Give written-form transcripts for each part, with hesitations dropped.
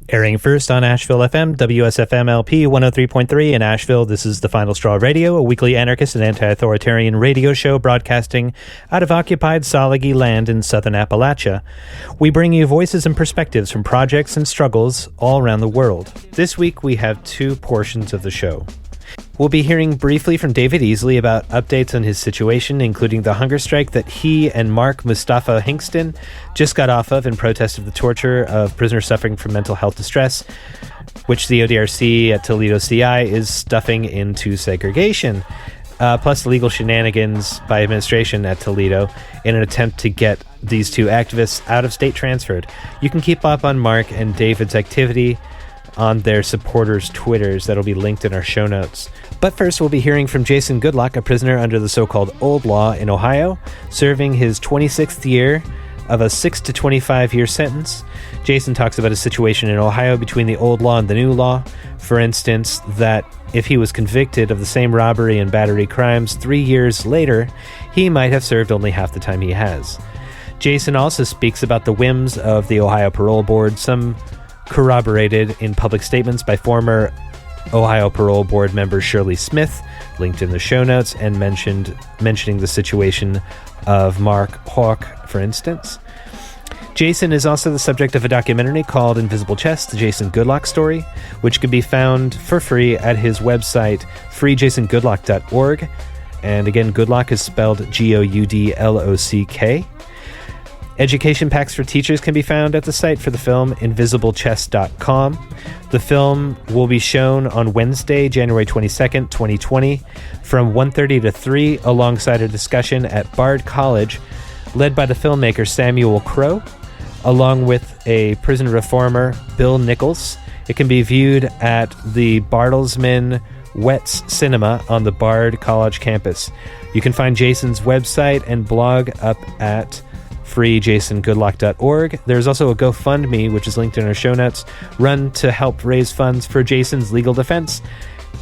Airing first on Asheville FM, WSFM LP 103.3 in Asheville, this is The Final Straw Radio, a weekly anarchist and anti-authoritarian radio show broadcasting out of occupied Salagi land in southern Appalachia. We bring you voices and perspectives from projects and struggles all around the world. This week we have two portions of the show. We'll be hearing briefly from David Easley about updates on his situation, including the hunger strike that he and Mark Mustafa Hinkston just got off of in protest of the torture of prisoners suffering from mental health distress, which the ODRC at Toledo CI is stuffing into segregation, plus legal shenanigans by administration at Toledo in an attempt to get these two activists out of state transferred. You can keep up on Mark and David's activity on their supporters' Twitters that'll be linked in our show notes. But first, we'll be hearing from Jason Goudlock, a prisoner under the so-called Old Law in Ohio, serving his 26th year of a 6 to 25-year sentence. Jason talks about a situation in Ohio between the Old Law and the New Law. For instance, that if he was convicted of the same robbery and battery crimes 3 years later, he might have served only half the time he has. Jason also speaks about the whims of the Ohio Parole Board, some corroborated in public statements by former Ohio Parole Board member Shirley Smith, linked in the show notes, and mentioning the situation of Marc Houc, for instance. Jason is also the subject of a documentary called Invisible Chess, the Jason Goudlock story, which can be found for free at his website, freejasongoudlock.org. And again, Goudlock is spelled Goudlock. Education packs for teachers can be found at the site for the film, invisibleChess.com. The film will be shown on Wednesday, January 22nd, 2020, from 1:30 to 3, alongside a discussion at Bard College, led by the filmmaker Samuel Crowe, along with a prison reformer, Bill Nichols. It can be viewed at the Bartlesman Wets Cinema on the Bard College campus. You can find Jason's website and blog up at freejasongoudlock.org. There's also a GoFundMe, which is linked in our show notes, run to help raise funds for Jason's legal defense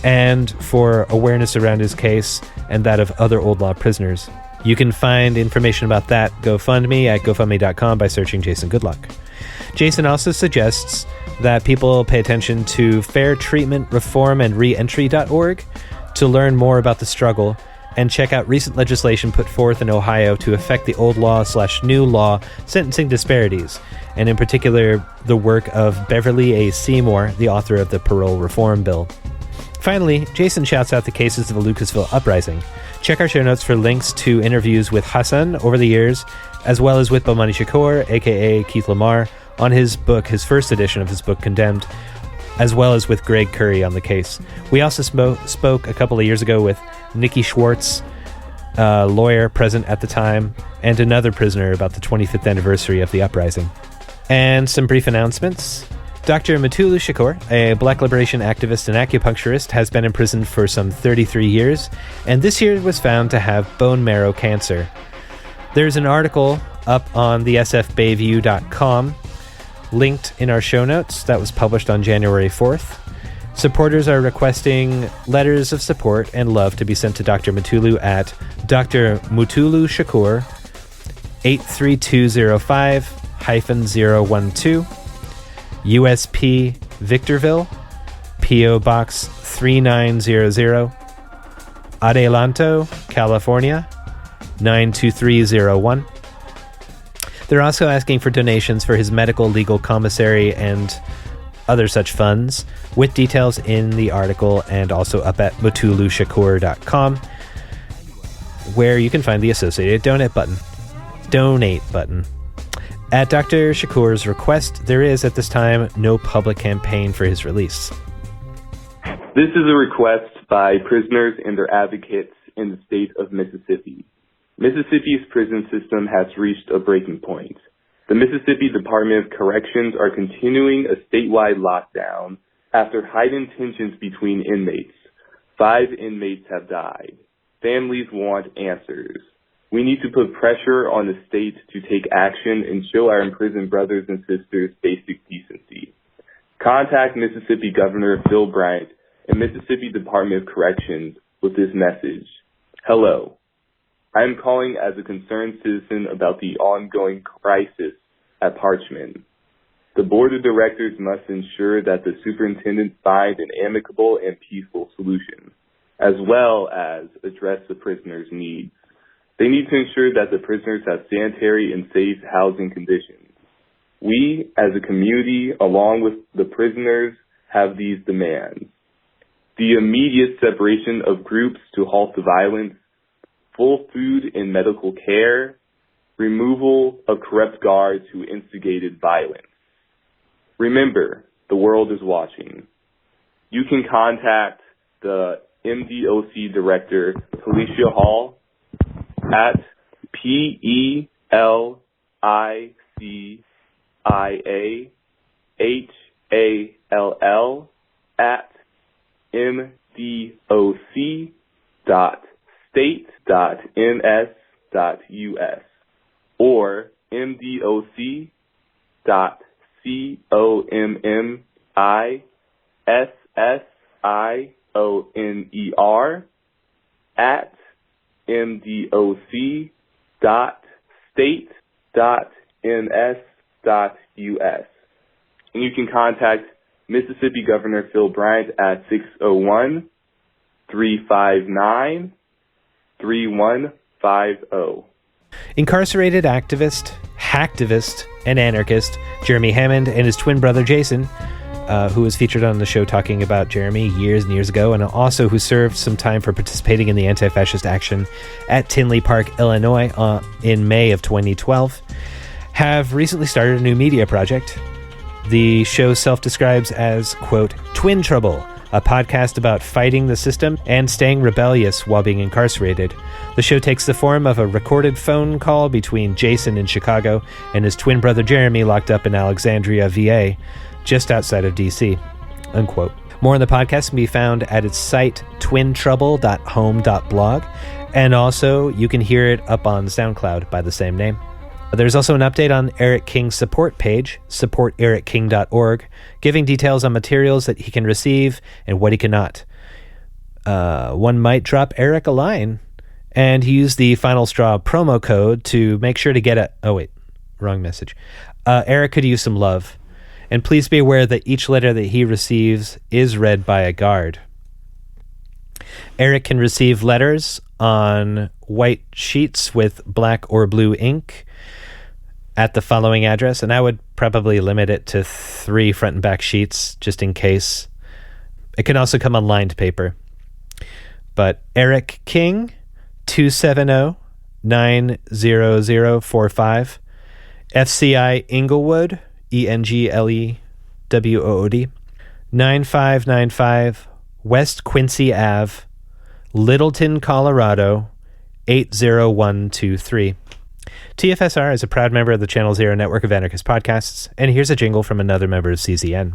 and for awareness around his case and that of other old law prisoners. You can find information about that GoFundMe at gofundme.com by searching Jason Goudlock. Jason also suggests that people pay attention to Fair Treatment Reform and Reentry.org to learn more about the struggle, and check out recent legislation put forth in Ohio to affect the old law/new law sentencing disparities, and in particular the work of Beverley A. Seymore, the author of the Parole Reform Bill. Finally, Jason shouts out the cases of the Lucasville Uprising. Check our show notes for links to interviews with Hassan over the years, as well as with Bomani Shakur, aka Keith Lamar, on his book, his first edition of his book, Condemned, as well as with Greg Curry on the case. We also spoke a couple of years ago with Nikki Schwartz, a lawyer present at the time, and another prisoner about the 25th anniversary of the uprising. And some brief announcements. Dr. Mutulu Shakur, a black liberation activist and acupuncturist, has been imprisoned for some 33 years, and this year was found to have bone marrow cancer. There's an article up on the sfbayview.com, linked in our show notes, that was published on January 4th. Supporters are requesting letters of support and love to be sent to Dr. Mutulu at Dr. Mutulu Shakur, 83205-012, USP Victorville, P.O. Box 3900, Adelanto, California, 92301. They're also asking for donations for his medical legal commissary and other such funds, with details in the article and also up at mutulushakur.com, where you can find the associated donate button. At Dr. Shakur's request, there is at this time no public campaign for his release. This is a request by prisoners and their advocates in the state of Mississippi. Mississippi's prison system has reached a breaking point. The Mississippi Department of Corrections are continuing a statewide lockdown after heightened tensions between inmates. 5 inmates have died. Families want answers. We need to put pressure on the state to take action and show our imprisoned brothers and sisters basic decency. Contact Mississippi Governor Phil Bryant and Mississippi Department of Corrections with this message. Hello. I am calling as a concerned citizen about the ongoing crisis at Parchman. The board of directors must ensure that the superintendent finds an amicable and peaceful solution, as well as address the prisoner's needs. They need to ensure that the prisoners have sanitary and safe housing conditions. We, as a community, along with the prisoners, have these demands: the immediate separation of groups to halt the violence, full food and medical care, removal of corrupt guards who instigated violence. Remember, the world is watching. You can contact the MDOC director, Felicia Hall, at PELIAHALL@MDOC.state.ms.us or MDOC.SIONER@MDOC.state.ms.us. And you can contact Mississippi Governor Phil Bryant at 601-359-3150. Incarcerated activist, hacktivist, and anarchist Jeremy Hammond and his twin brother Jason, who was featured on the show talking about Jeremy years and years ago, and also who served some time for participating in the anti-fascist action at Tinley Park, Illinois in May of 2012, have recently started a new media project. The show self-describes as, quote, Twin Trouble, a podcast about fighting the system and staying rebellious while being incarcerated. The show takes the form of a recorded phone call between Jason in Chicago and his twin brother Jeremy locked up in Alexandria, VA, just outside of D.C., unquote. More on the podcast can be found at its site, twintrouble.home.blog, and also you can hear it up on SoundCloud by the same name. There's also an update on Eric King's support page, supportericking.org, giving details on materials that he can receive and what he cannot. One might drop Eric a line, and he used the Final Straw promo code to make sure to get a... Oh, wait, wrong message. Eric could use some love. And please be aware that each letter that he receives is read by a guard. Eric can receive letters on white sheets with black or blue ink at the following address, and I would probably limit it to 3 front and back sheets just in case. It can also come on lined paper. But Eric King, 270-90045, FCI Inglewood, ENGLEWOOD, 9595 West Quincy Ave, Littleton, Colorado, 80123. TFSR is a proud member of the Channel Zero network of anarchist podcasts, and here's a jingle from another member of CZN.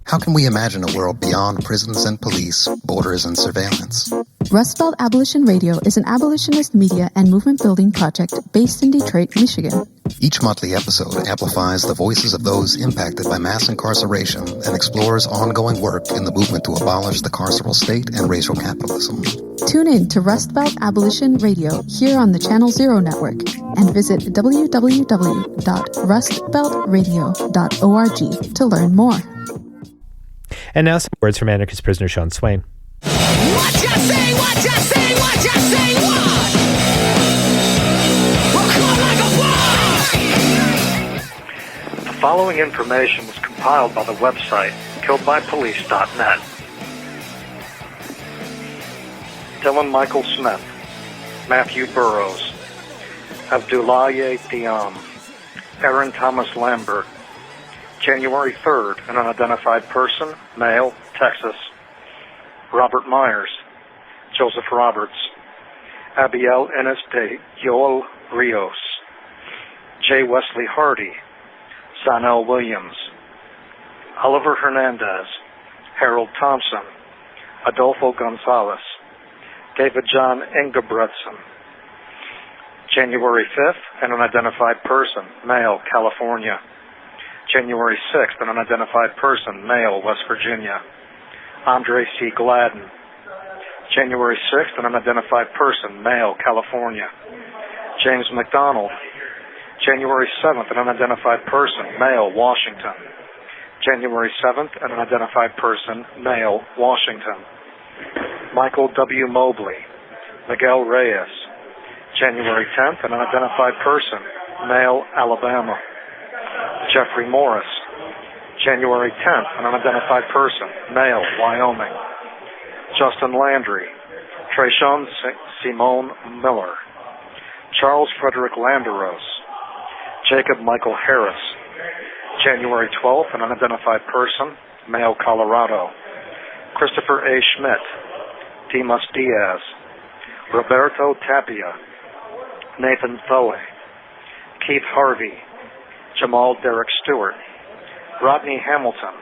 How can we imagine a world beyond prisons and police, borders and surveillance? Rust Belt Abolition Radio is an abolitionist media and movement building project based in Detroit, Michigan. Each monthly episode amplifies the voices of those impacted by mass incarceration and explores ongoing work in the movement to abolish the carceral state and racial capitalism. Tune in to Rust Belt Abolition Radio here on the Channel Zero network and visit www.rustbeltradio.org to learn more. And now some words from anarchist prisoner Sean Swain. What you say, what you say, what you say, what? We'll call like a what? The following information was compiled by the website killedbypolice.net. Dylan Michael Smith, Matthew Burrows, Abdoulaye Diam, Aaron Thomas Lambert, January 3rd, an unidentified person, male, Texas. Robert Myers, Joseph Roberts, Abiel Enes de Joel Rios, J. Wesley Hardy, Zanel Williams, Oliver Hernandez, Harold Thompson, Adolfo Gonzalez, David John Ingebretson. January 5th, an unidentified person, male, California. January 6th, an unidentified person, male, West Virginia. Andre C. Gladden. January 6th, an unidentified person, male, California. James McDonald. January 7th, an unidentified person, male, Washington. January 7th, an unidentified person, male, Washington. Michael W. Mobley, Miguel Reyes. January 10th, an unidentified person, male, Alabama. Jeffrey Morris. January 10th, an unidentified person, male, Wyoming. Justin Landry. Trayshawn Simone Miller. Charles Frederick Landeros. Jacob Michael Harris. January 12th, an unidentified person, male, Colorado. Christopher A. Schmidt. Dimas Diaz. Roberto Tapia. Nathan Thoe. Keith Harvey. Jamal Derek Stewart. Rodney Hamilton.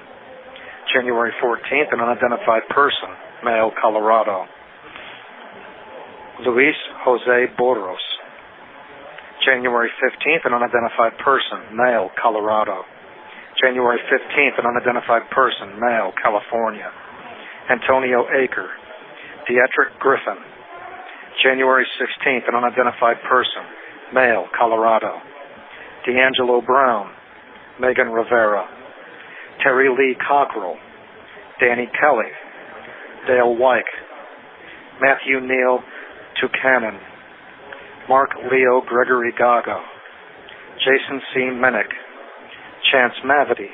January 14th, an unidentified person, male, Colorado. Luis Jose Boros. January 15th, an unidentified person, male, Colorado. January 15th, an unidentified person, male, California. Antonio Aker. Dietrich Griffin. January 16th, an unidentified person, male, Colorado. D'Angelo Brown. Megan Rivera. Terry Lee Cockrell. Danny Kelly. Dale Wyke. Matthew Neal Tucanen. Mark Leo Gregory Gago. Jason C. Minnick. Chance Mavity.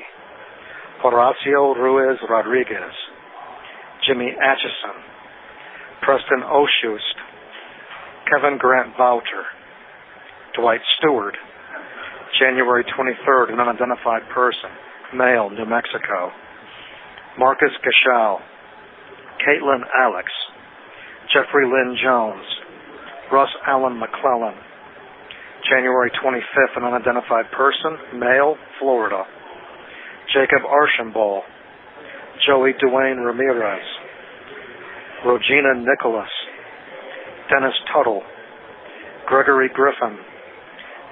Horacio Ruiz Rodriguez. Jimmy Atchison. Preston Oshust. Kevin Grant Voucher. Dwight Stewart. January 23rd, an unidentified person, male, New Mexico. Marcus Gashal. Caitlin Alex. Jeffrey Lynn Jones. Russ Allen McClellan. January 25th, an unidentified person, male, Florida. Jacob Archambault. Joey Duane Ramirez. Regina Nicholas. Dennis Tuttle. Gregory Griffin.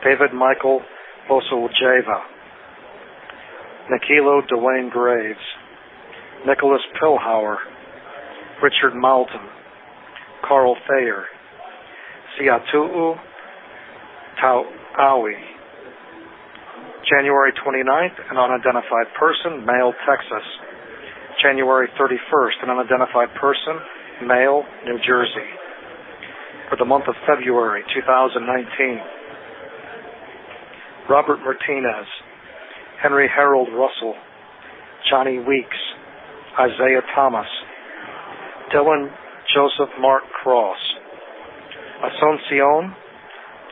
David Michael Bosuljeva. Nikilo Dwayne Graves. Nicholas Pilhauer. Richard Malton. Carl Thayer. Siatu'u Tauawi. January 29th, an unidentified person, male, Texas. January 31st, an unidentified person, male, New Jersey. For the month of February 2019, Robert Martinez, Henry Harold Russell, Johnny Weeks, Isaiah Thomas, Dylan Joseph Mark Cross, Asuncion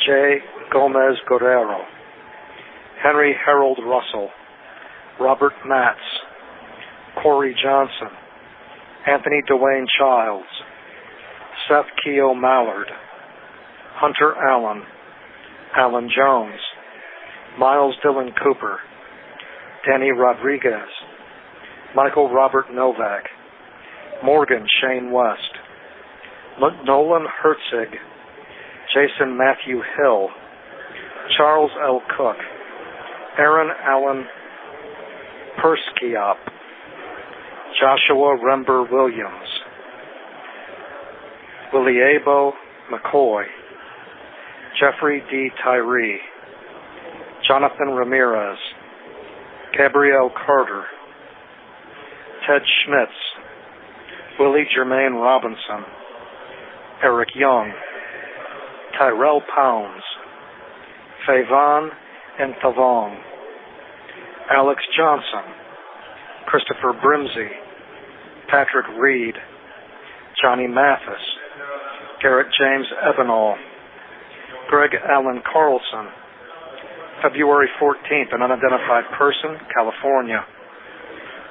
J. Gomez Guerrero, Henry Harold Russell, Robert Matz, Corey Johnson, Anthony Dwayne Childs, Seth Keogh Mallard, Hunter Allen, Alan Jones, Miles Dillon Cooper, Danny Rodriguez, Michael Robert Novak, Morgan Shane West, Nolan Herzig, Jason Matthew Hill, Charles L. Cook, Aaron Allen Perskiop, Joshua Rember Williams, Williabo McCoy, Jeffrey D. Tyree, Jonathan Ramirez, Gabrielle Carter, Ted Schmitz, Willie Jermaine Robinson, Eric Young, Tyrell Pounds, Favon and Thavong, Alex Johnson, Christopher Brimsey, Patrick Reed, Johnny Mathis, Garrett James Ebenall, Greg Allen Carlson. February 14th, an unidentified person, California.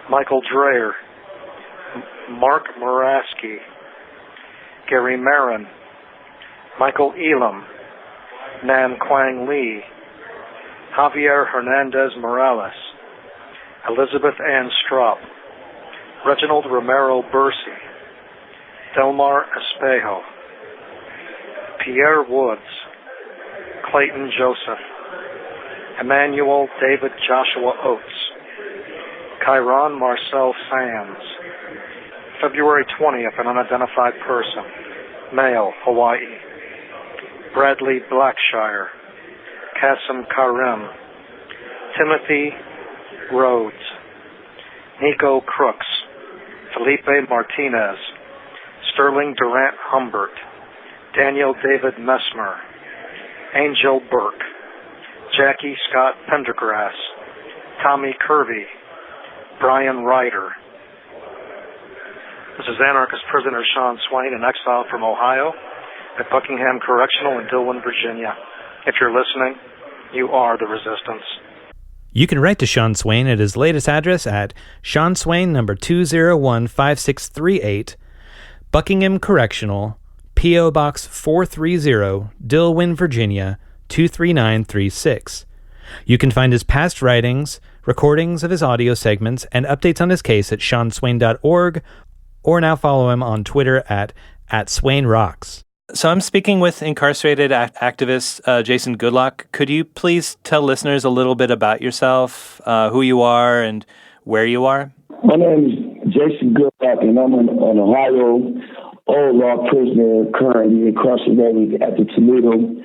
Michael Dreyer, Mark Muraski, Gary Marin, Michael Elam, Nan Quang Lee, Javier Hernandez Morales, Elizabeth Ann Strop, Reginald Romero Bursey, Delmar Espejo, Pierre Woods, Clayton Joseph, Emmanuel David Joshua Oates, Kyron Marcel Sands. February 20th, an unidentified person, male, Hawaii. Bradley Blackshire, Kasim Karim, Timothy Rhodes, Nico Crooks, Felipe Martinez, Sterling Durant Humbert, Daniel David Messmer, Angel Burke, Jackie Scott Pendergrass, Tommy Kirby, Brian Ryder. This is anarchist prisoner Sean Swain, in exile from Ohio at Buckingham Correctional in Dillwyn, Virginia. If you're listening, you are the resistance. You can write to Sean Swain at his latest address at Sean Swain, number 2015638, Buckingham Correctional, P.O. Box 430, Dillwyn, Virginia, 23936. You can find his past writings, recordings of his audio segments, and updates on his case at seanswain.org, or now follow him on Twitter at @SwainRocks. So I'm speaking with incarcerated activist Jason Goudlock. Could you please tell listeners a little bit about yourself, who you are, and where you are? My name is Jason Goudlock, and I'm an Ohio old law prisoner currently incarcerated at the Toledo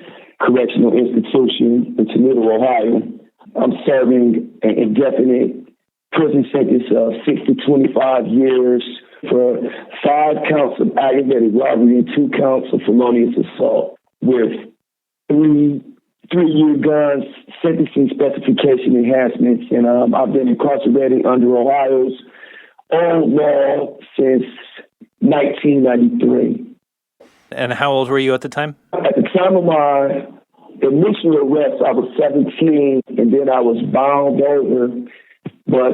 Correctional Institution in Toledo, Ohio. I'm serving an indefinite prison sentence of 6 to 25 years for 5 counts of aggravated robbery and 2 counts of felonious assault with 3-year guns, sentencing specification enhancements. And I've been incarcerated under Ohio's old law since 1993. And how old were you at the time? At the time of my initial arrest, I was 17, and then I was bound over, but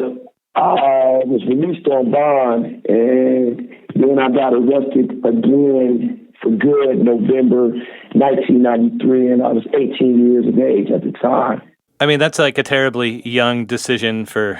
I was released on bond, and then I got arrested again for good November 1993, and I was 18 years of age at the time. I mean, that's like a terribly young decision for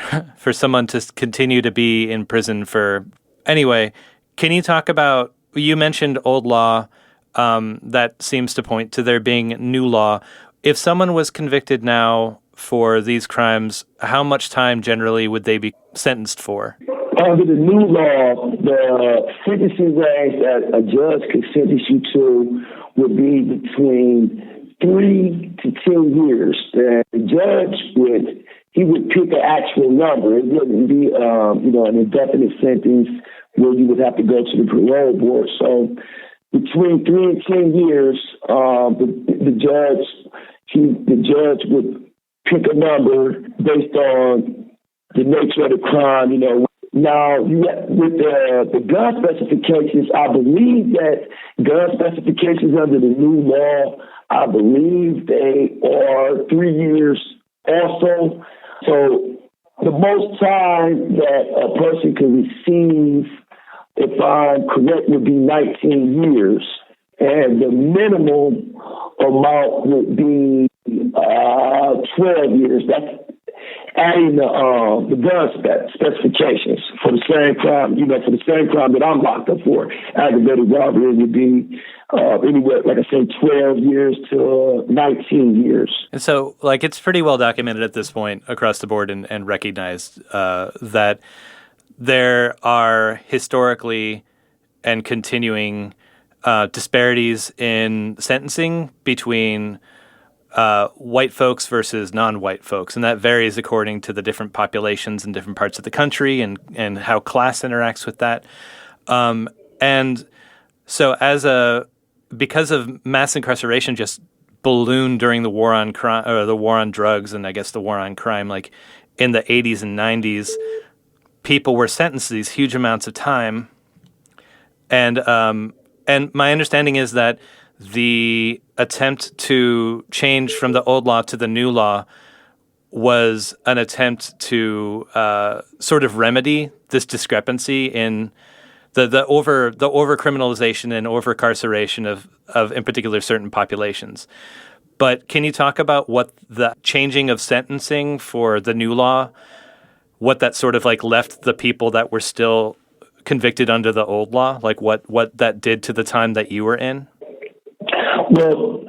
someone to continue to be in prison for. Anyway, can you talk about, you mentioned old law, that seems to point to there being new law. If someone was convicted now for these crimes, how much time generally would they be sentenced for? Under the new law, the sentencing range that a judge could sentence you to would be between 3 to 10 years. The judge would pick an actual number. It wouldn't be, an indefinite sentence where you would have to go to the parole board. So between 3 and 10 years, the judge would pick a number based on the nature of the crime. Now with the gun specifications, I believe that gun specifications under the new law, I believe they are 3 years also. So the most time that a person can receive, if I'm correct, would be 19 years. And the minimum amount would be 12 years. That's adding the gun specifications for the same crime. For the same crime that I'm locked up for, aggravated robbery, would be anywhere, like I said, 12 years to 19 years. And so, it's pretty well documented at this point across the board and recognized that there are historically and continuing disparities in sentencing between white folks versus non-white folks, and that varies according to the different populations in different parts of the country and how class interacts with that. And so because of mass incarceration just ballooned during the war on crime, or the war on drugs, and I guess the war on crime, in the 80s and 90s, people were sentenced to these huge amounts of time. And my understanding is that the attempt to change from the old law to the new law was an attempt to sort of remedy this discrepancy in the over criminalization and over carceration of in particular certain populations. But can you talk about what the changing of sentencing for the new law, what that sort of left the people that were still convicted under the old law, what that did to the time that you were in? Well,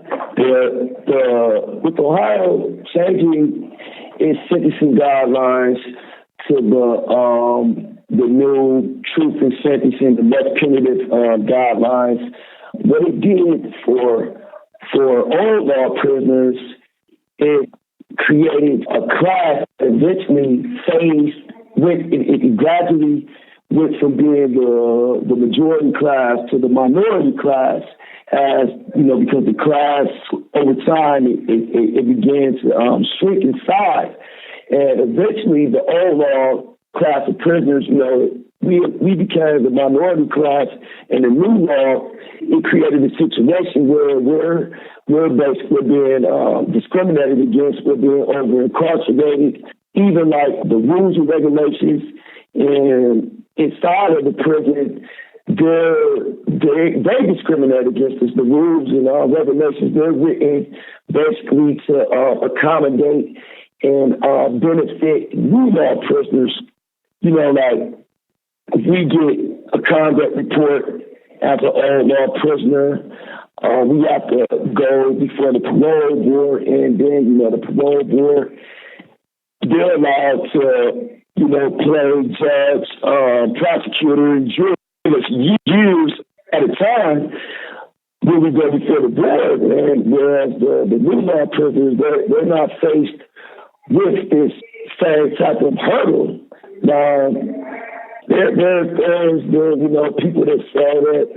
with Ohio changing its sentencing guidelines to the new truth in sentencing, the less punitive guidelines, what it did for old law prisoners, it created a class that eventually phased it gradually went from being the majority class to the minority class, as because the class over time it began to shrink in size, and eventually the old law class of prisoners, we became the minority class, and the new law, it created a situation where we're basically being discriminated against, we're being over incarcerated, even like the rules and regulations inside of the prison, they discriminate against us. The rules and regulations, they're written basically to accommodate and benefit new law prisoners. Like if we get a conduct report as an old law prisoner, we have to go before the parole board, and then the parole board, they're allowed to play judge, prosecutor, and jury. Years at a time when we go before the board, and whereas the new law prisoners, they're not faced with this same type of hurdle. Now, there's people that say that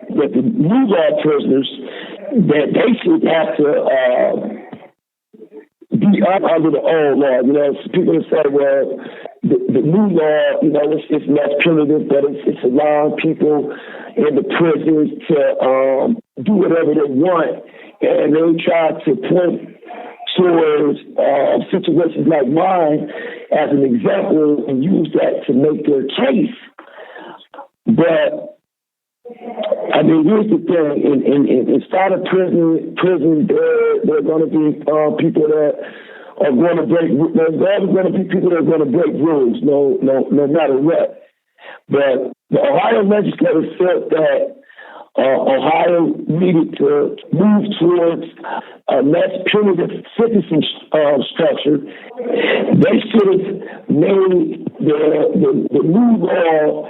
the new law prisoners, that they should have to be under the old law. People that say, well, the new law, it's less punitive, but it's allowing people in the prisons to do whatever they want, and they try to point towards situations like mine as an example and use that to make their case. But I mean, here's the thing: inside of prison, there are going to be people that are going to break. There's always going to be people that are going to break rules, no matter what. But the Ohio legislature felt that Ohio needed to move towards a less punitive sentencing structure. They should have made the new law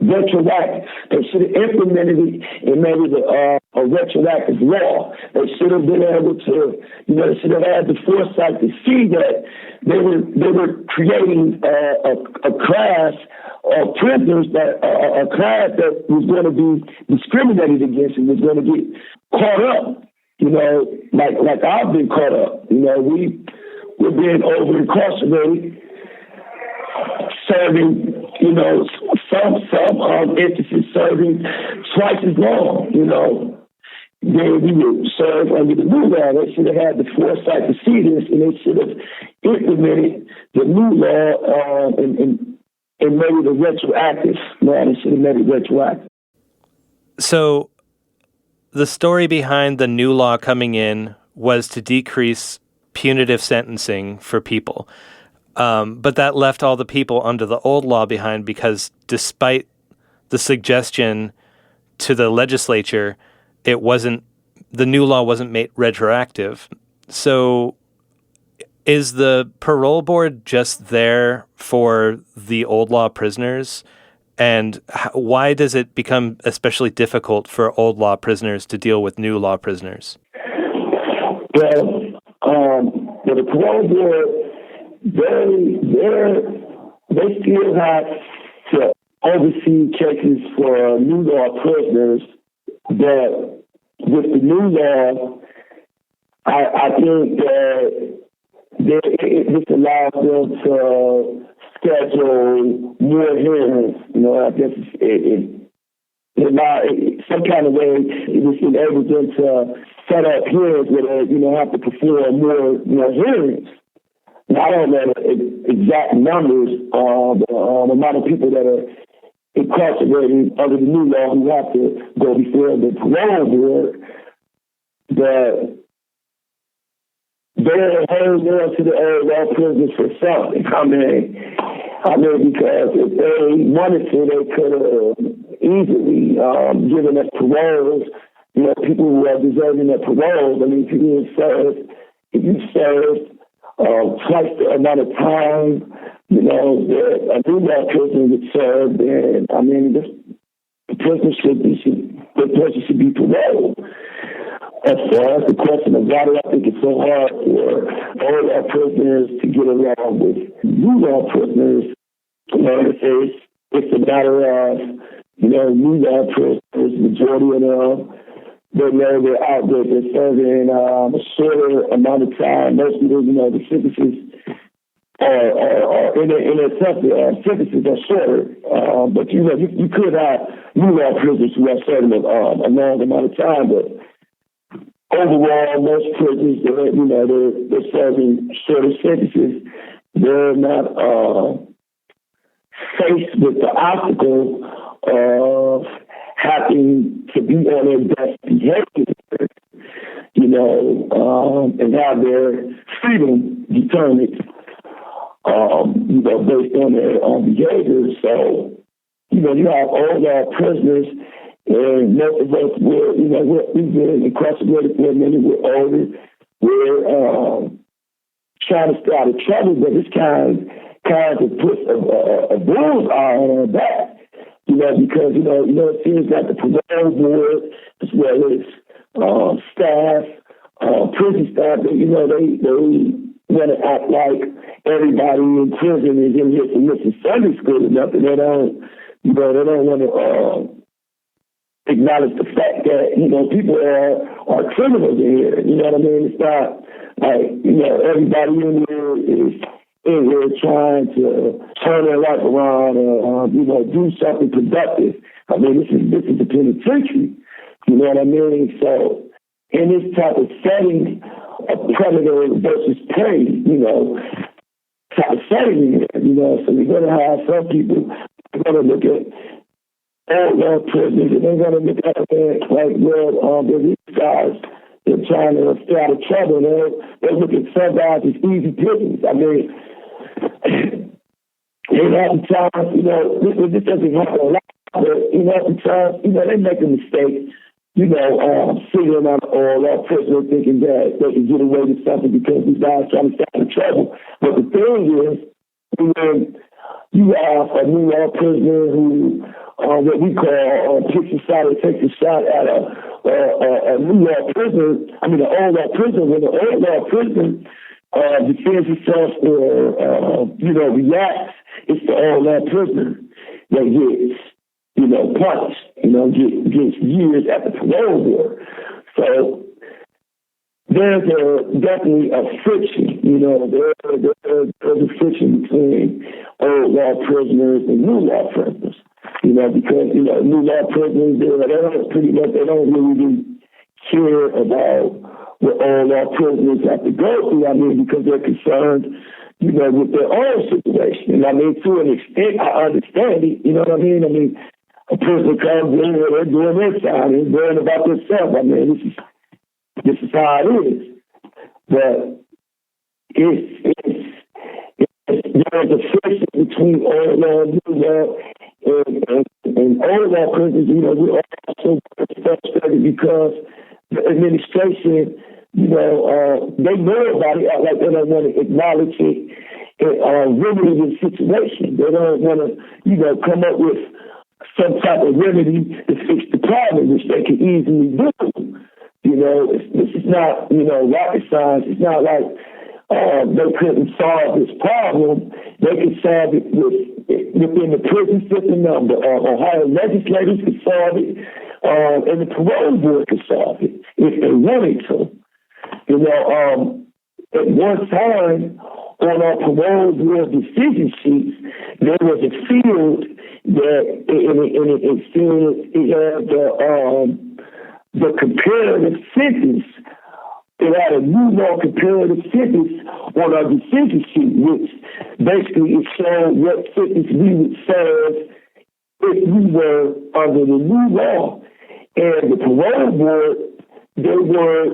retroactive. They should have implemented it and made it a retroactive law. They should have been able to, they should have had the foresight to see that they were creating a class of prisoners, that a class that was going to be discriminated against and was going to get caught up. Like I've been caught up. We're being over incarcerated, serving, some instances serving twice as long, Then we would serve under the new law. They should have had the foresight to see this, and they should have implemented the new law and made it a retroactive. No, they should have made it retroactive. So the story behind the new law coming in was to decrease punitive sentencing for people. But that left all the people under the old law behind, because despite the suggestion to the legislature, the new law wasn't made retroactive. So is the parole board just there for the old law prisoners? And why does it become especially difficult for old law prisoners to deal with new law prisoners? Well, the parole board, they still have to oversee cases for new law prisoners, but with the new law, I think that this allows them to schedule more hearings. I guess some kind of way it enables them to set up hearings where they have to perform more hearings. Now, I don't know the exact numbers of the amount of people that are incarcerated under the new law who have to go before the parole board, but they're holding on to the old law prisoners for something. I mean, because if they wanted to, they could have easily given us paroles. People who are deserving of paroles. I mean, people who served, if you served twice the amount of time, a new law prisoner would serve, and I mean, the person should be paroled. As far as the question of why do I think it's so hard for old law prisoners to get along with new law prisoners, It's a matter of, New York prisoners, majority of them, they know they're out there, they're serving a shorter amount of time. Most of them, the sentences are in their sentences are shorter. But, you could have New York prisoners who are serving a long amount of time, but overall, most prisoners, they're serving shorter sentences. They're not faced with the obstacle of having to be on their best behavior, and have their freedom determined, based on their behavior. So, you have all our prisoners, and most of us, we've been incarcerated for a minute, we're older, we're trying to stay out of trouble, but it's kind of puts a bullseye on our back, because, it seems like the Parole Board, as well as staff, prison staff, they want to act like everybody in prison is in here for missing Sunday school or nothing. They don't want to acknowledge the fact that, people are criminals in here. You know what I mean? It's not like, everybody in here is in here trying to turn their life around or, do something productive. I mean, this is the penitentiary. You know what I mean? So in this type of setting, a predator versus prey, type of setting, so we're going to have some people going to look at old prisoners and they're going to look at it like, well, these guys, they're trying to stay out of trouble. They're looking at some guys as easy pickings. I mean, oftentimes, this doesn't happen a lot, but, oftentimes, they make a mistake, singling out all our prisoners thinking that they can get away with something because these guys trying to stay out of trouble. But the thing is, when you have a New York prisoner who, what we call takes a shot at a New York prisoner, an old law prisoner, when the old law prisoner defends himself or, reacts, it's the old law prisoner that gets, punished, gets years at the parole board. So there's definitely a friction, there's a friction between old law prisoners and new law prisoners, because, new law prisoners, they don't really care about what all our prisoners have to go through. Because they're concerned, with their own situation. And to an extent, I understand it. You know what I mean? A prisoner comes in, they're doing their time, they're worrying about themselves. This is how it is. But there's a friction between old law and new law, and old law prisoners, we're also frustrated because the administration, they know about it, like they don't want to acknowledge it, remedy the situation. They don't want to, come up with some type of remedy to fix the problem, which they can easily do. This is not, rocket science. It's not like they couldn't solve this problem. They could solve it within the prison system. The Ohio legislators could solve it, and the parole board could solve it if they wanted to. At one time, on our parole board decision sheets, there was a field that it had the comparative sentence. It had a new law comparative sentence on our decision sheet, which basically it showed what sentence we would serve if we were under the new law. And the parole board, they were,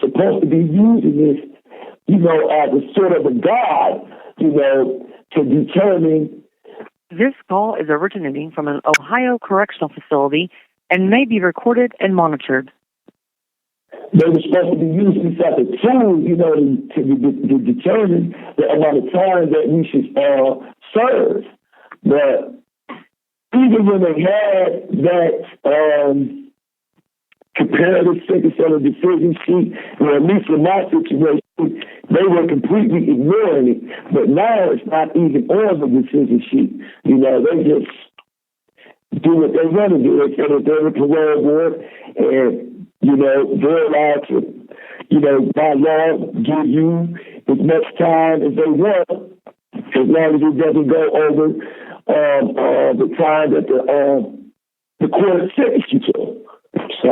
supposed to be using this, as a sort of a guide, to determine. This call is originating from an Ohio correctional facility and may be recorded and monitored. They were supposed to be using this as a tool, to determine the amount of time that we should serve. But even when they had that comparative sentence on a decision sheet, at least in my situation, they were completely ignoring it. But now it's not even on the decision sheet. You know, they just do what they want to do. They say that they're the parole board, and, you know, they're allowed to, you know, by law, give you as much time as they want, as long as it doesn't go over the time that the court sentenced you to. So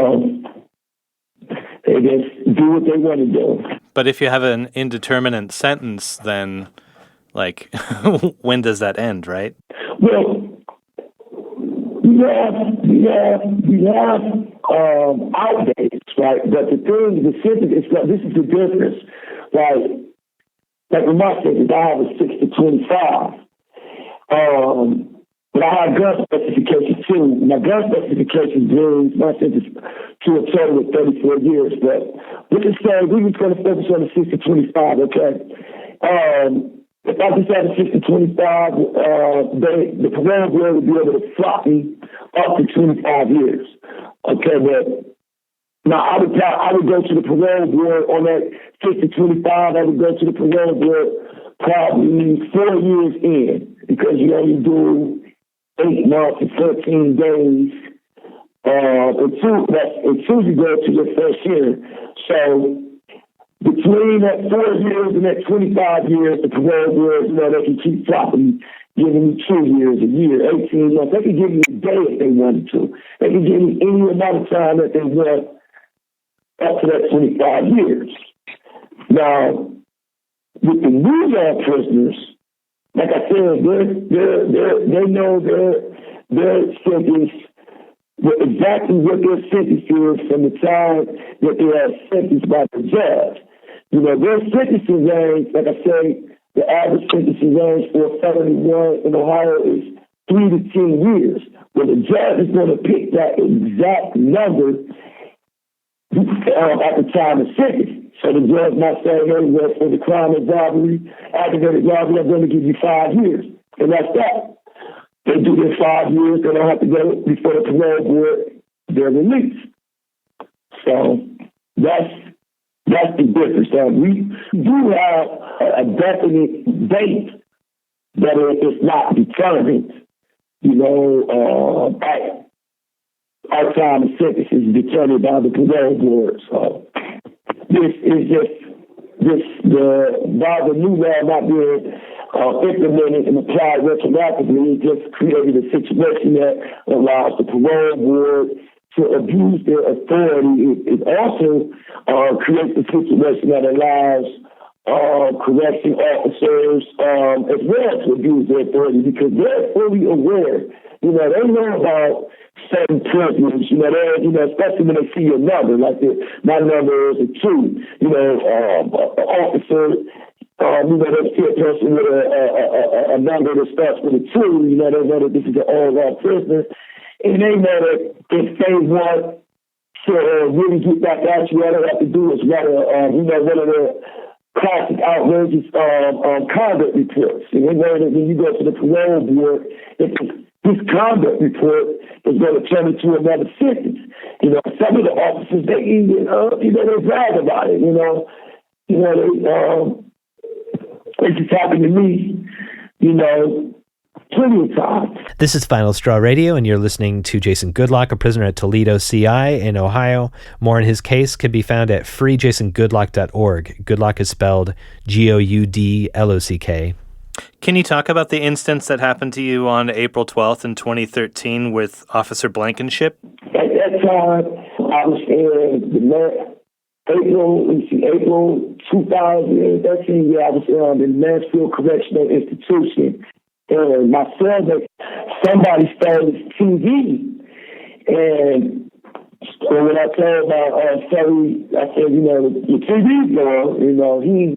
they just do what they want to do. But if you have an indeterminate sentence, then, like, when does that end, right? Well, we have out days, right? But the thing, the sentence is that this is the difference. Like in my sentence, I have a 6 to 25. But I have gun specifications too. My gun specifications brings my sentence to a total of 34 years. But we can say we're just going to focus on the 6 to 25, okay? If I just had a 6 to 25, the parole board would be able to flop me up to 25 years. Okay, but now I would go to the parole board on that 6 to 25. I would go to the parole board probably 4 years in, because you only do 8 months and 13 days until you go to your first year. So between that 4 years and that 25 years, the parole board, you know, they can keep flopping, giving me 2 years, a year, 18 months. They can give me a day if they wanted to. They can give me any amount of time that they want up to that 25 years. Now, with the new law prisoners, like I said, they know their sentence, exactly what their sentence is from the time that they are sentenced by the judge. You know, their sentencing range, like I say, the average sentencing range for a felony one in Ohio is 3 to 10 years. Well, the judge is going to pick that exact number at the time of sentence. So the judge might say, hey, well, for the crime of robbery, aggravated robbery, I'm going to give you 5 years. And that's that. They do their 5 years, they don't have to go before the parole board, they're released. So that's the difference. We do have a definite date, but it's not determined. You know, our time of sentence is determined by the parole board. So this is just by the new law not being implemented and applied retroactively, it just created a situation that allows the parole board to abuse their authority. It also creates a situation that allows correction officers as well to abuse their authority, because they're fully aware. You know, they know about certain privilege, especially when they see your number, like my number is a 2, an officer, they see a person with a number that starts with a 2, they know that this is an all-law prisoner, and they know that if they want to really get back at you, all they have to do is write one of the classic outrageous conduct reports. And they know that when you go to the parole board, this conduct report is going to turn into another sentence. Some of the officers, they even, they brag about it. It just happened to me, plenty of times. This is Final Straw Radio, and you're listening to Jason Goudlock, a prisoner at Toledo CI in Ohio. More on his case can be found at freejasongoudlock.org. Goudlock is spelled Goudlock. Can you talk about the instance that happened to you on April 12th in 2013 with Officer Blankenship? At that time, I was in April 2013, I was in the Mansfield Correctional Institution. And my son, somebody stole his TV. And when I told my Sally, I said, your TV's gone, he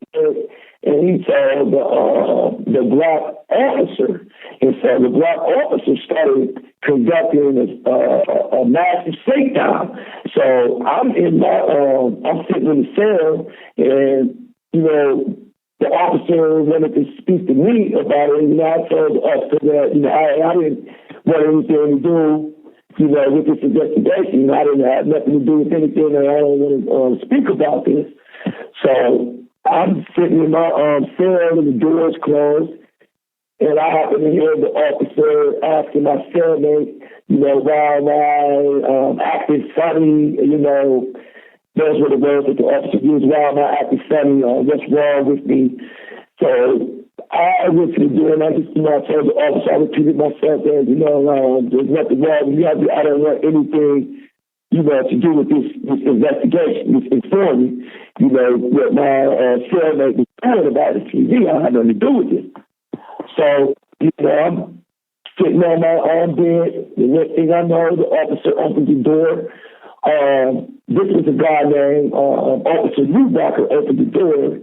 told the black officer. And so the black officer started conducting a massive shakedown. So I'm sitting in the cell, and, the officer wanted to speak to me about it, and I told the officer that, I didn't want anything to do, with this investigation. I didn't have nothing to do with anything, and I don't want to speak about this. So I'm sitting in my cell and the door's closed, and I happen to hear the officer asking my cellmate, why am I acting funny? Those were the words that the officer used. Why am I acting funny? What's wrong with me? So I went to the door and I told the officer, I repeated myself as, there's nothing wrong with me. I don't want anything, to do with this investigation, this informing, what my cellmate was telling about the TV. I had nothing to do with it. So, I'm sitting on my own bed. The next thing I know, the officer opened the door. This was a guy named Officer Newbacker opened the door.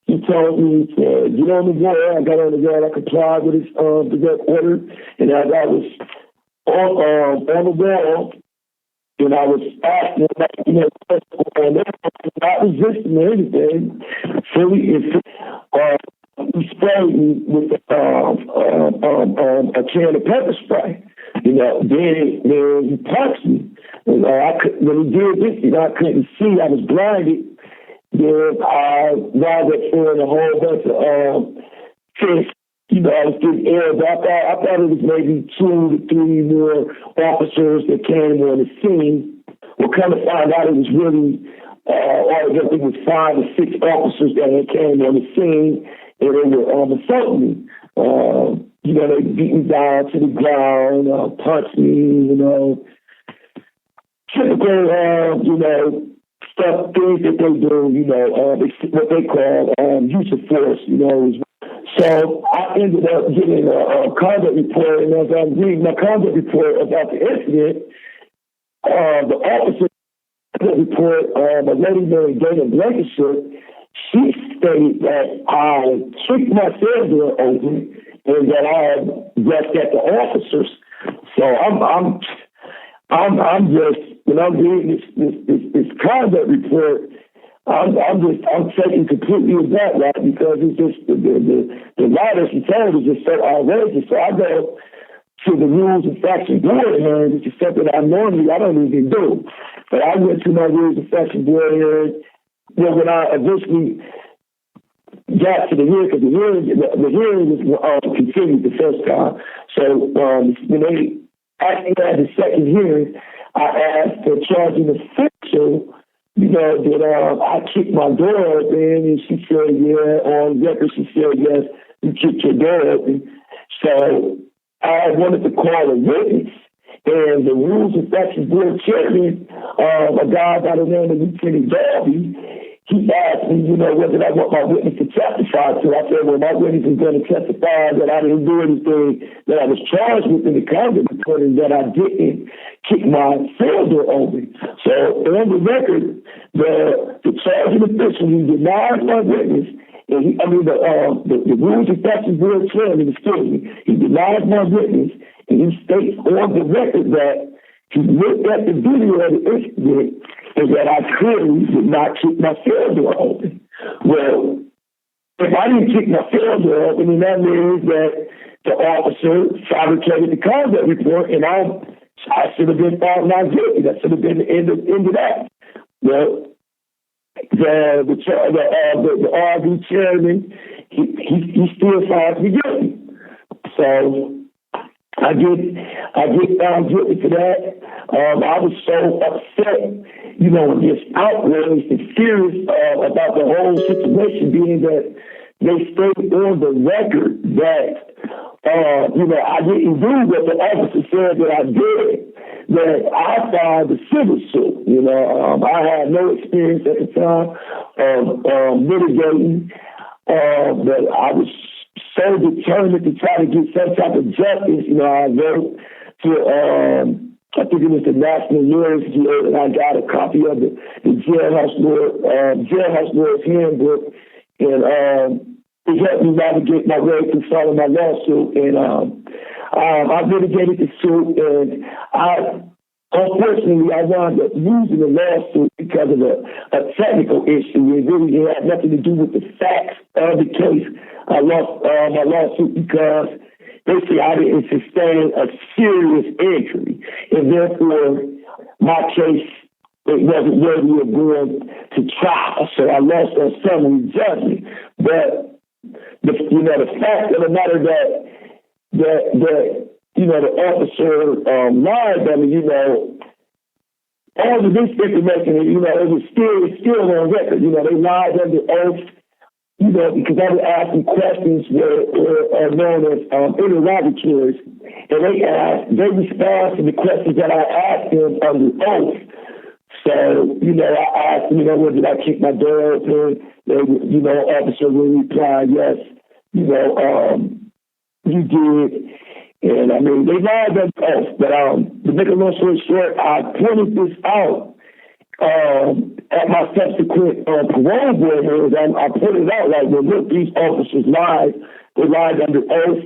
He told me to get on the wall. I got on the wall. I complied with his direct order. And as I was on the wall, and I was asking, not resisting anything, fully he sprayed me with a can of pepper spray. Then he punched me. And when he did this, I couldn't see. I was blinded. Then I wound up throwing a whole bunch of fish. I was getting aired. I thought it was maybe 2 to 3 more officers that came on the scene. Well, come to find out, it was really altogether it was 5 or 6 officers that had came on the scene, and they were assaulting me. They beat me down to the ground, punched me, typical, stuff, things that they do, what they call use of force, So I ended up getting a conduct report, and as I'm reading my conduct report about the incident, the officer report, a lady named Dana Blankenship, she stated that I kicked my cell door open and that I had rushed at the officers. So I'm just, when I'm reading this conduct report, I'm taking completely with that, right? Because it's just the writers and tell is just so outrageous. So I go to the rules and facts board hearing, which is something I don't even do. But I went to my rules and facts board hearing. When I eventually got to the hearing, because the hearing was continued the first time. So when they asked me at the second hearing, I asked for charging official, that I kicked my door open, and she said, yeah, on record, she said, yes, you kicked your door open. So I wanted to call a witness, and the Rules and Facts Board chairman, a guy by the name of Lieutenant Darby, he asked me, whether I want my witness to testify to. I said, well, my witness is going to testify that I didn't do anything that I was charged with in the conduct report and that I didn't kick my cell door open. So on the record, the charging official, he denied my witness, and the Rules and Facts Board chairman, he denied my witness, and he states on the record that he looked at the video of the incident and that I clearly did not kick my cell door open. Well, if I didn't kick my cell door open, then that means that the officer fabricated the conduct report, and I should have been found not guilty. That should have been the end of that. Well, the RV chairman, he still finds me guilty. So I get found guilty for that. I was so upset, and just outraged and furious about the whole situation, being that they stated on the record that, I didn't do what the officer said that I did, that I filed a civil suit. I had no experience at the time of litigating, but I was so determined to try to get some type of justice. I wrote to, I think it was the National Lawyers Guild, and I got a copy of the Jailhouse Lawyers Handbook, and it helped me navigate my way through filing my lawsuit. And I litigated the suit, and unfortunately, I wound up losing the lawsuit because of a technical issue. It really had nothing to do with the facts of the case. I lost my lawsuit because basically I didn't sustain a serious injury, and therefore my case it wasn't worthy of going to trial. So I lost on summary judgment. But the fact of the matter that the officer lied. I mean, all of this information, it's still on record. They lied under oath. Because I was asking questions were known as interrogatories, and they respond to the questions that I asked them under oath. So, I asked them, well, did I kick my door open? Officer will reply, yes, you did. And I mean, they lied under oath. But to make a long story short, I pointed this out at my subsequent parole board hearings. I pointed out, like, well, look, these officers lied. They lied under oath.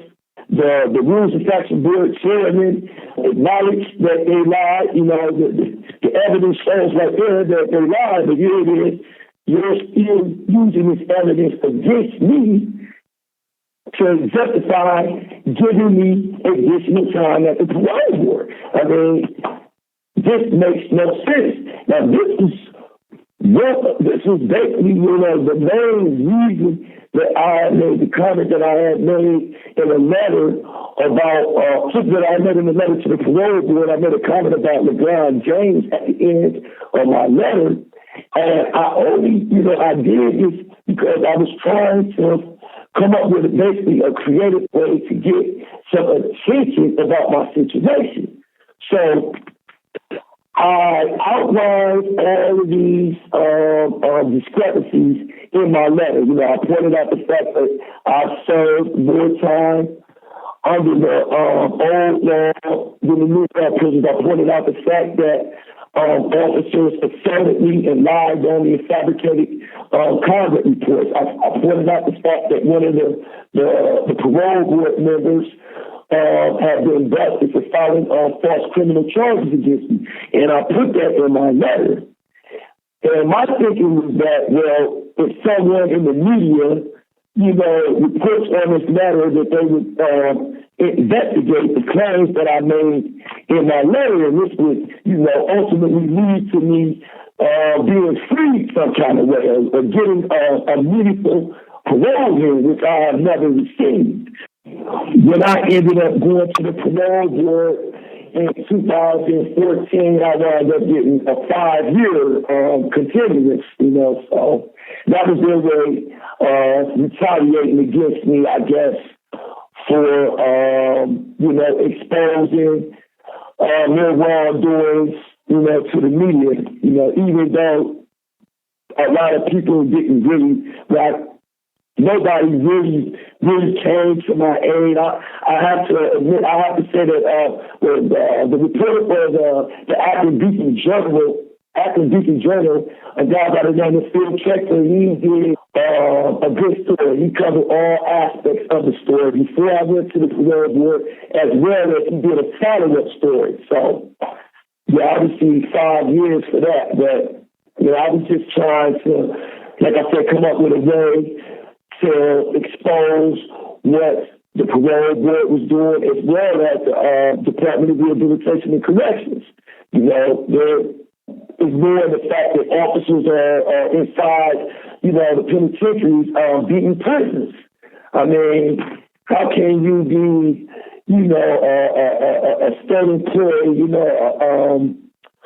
The Rules of Section Board chairman acknowledged that they lied. The evidence shows right there that they lied, but here it is. You're still using this evidence against me to justify giving me additional time at the parole board. I mean, this makes no sense. Now, this was basically, the main reason that I had made the comment that I had made in a letter to the parole board. I made a comment about LeBron James at the end of my letter. And I only, I did this because I was trying to come up with basically a creative way to get some attention about my situation. So I outlined all of these discrepancies in my letter. I pointed out the fact that I served more time under the old law than the new law prisons. I pointed out the fact that officers assaulted me and lied on me and fabricated conduct reports. I pointed out the fact that one of the parole board members had been busted for filing false criminal charges against me. And I put that in my letter. And my thinking was that, well, if someone in the media, reports on this letter, that they would investigate the claims that I made in my letter, and this would, ultimately lead to me being freed some kind of way, or getting a meaningful parole hearing, which I have never received. When I ended up going to the parole board in 2014, I wound up getting a 5-year continuance, so that was their way of retaliating against me, I guess, for, exposing their wrongdoings, to the media, even though a lot of people didn't really, nobody really came to my aid. I have to admit, I have to say that the reporter for the Akron Beacon Journal, a guy by the name of Phil Checker, he did a good story. He covered all aspects of the story before I went to the parole board, as well as he did a follow-up story. So, I received 5 years for that. But, I was just trying to, like I said, come up with a way to expose what the parole board was doing, as well as the Department of Rehabilitation and Corrections. They're ignoring the fact that officers are inside, the penitentiaries beating prisoners. I mean, how can you be, a state employee,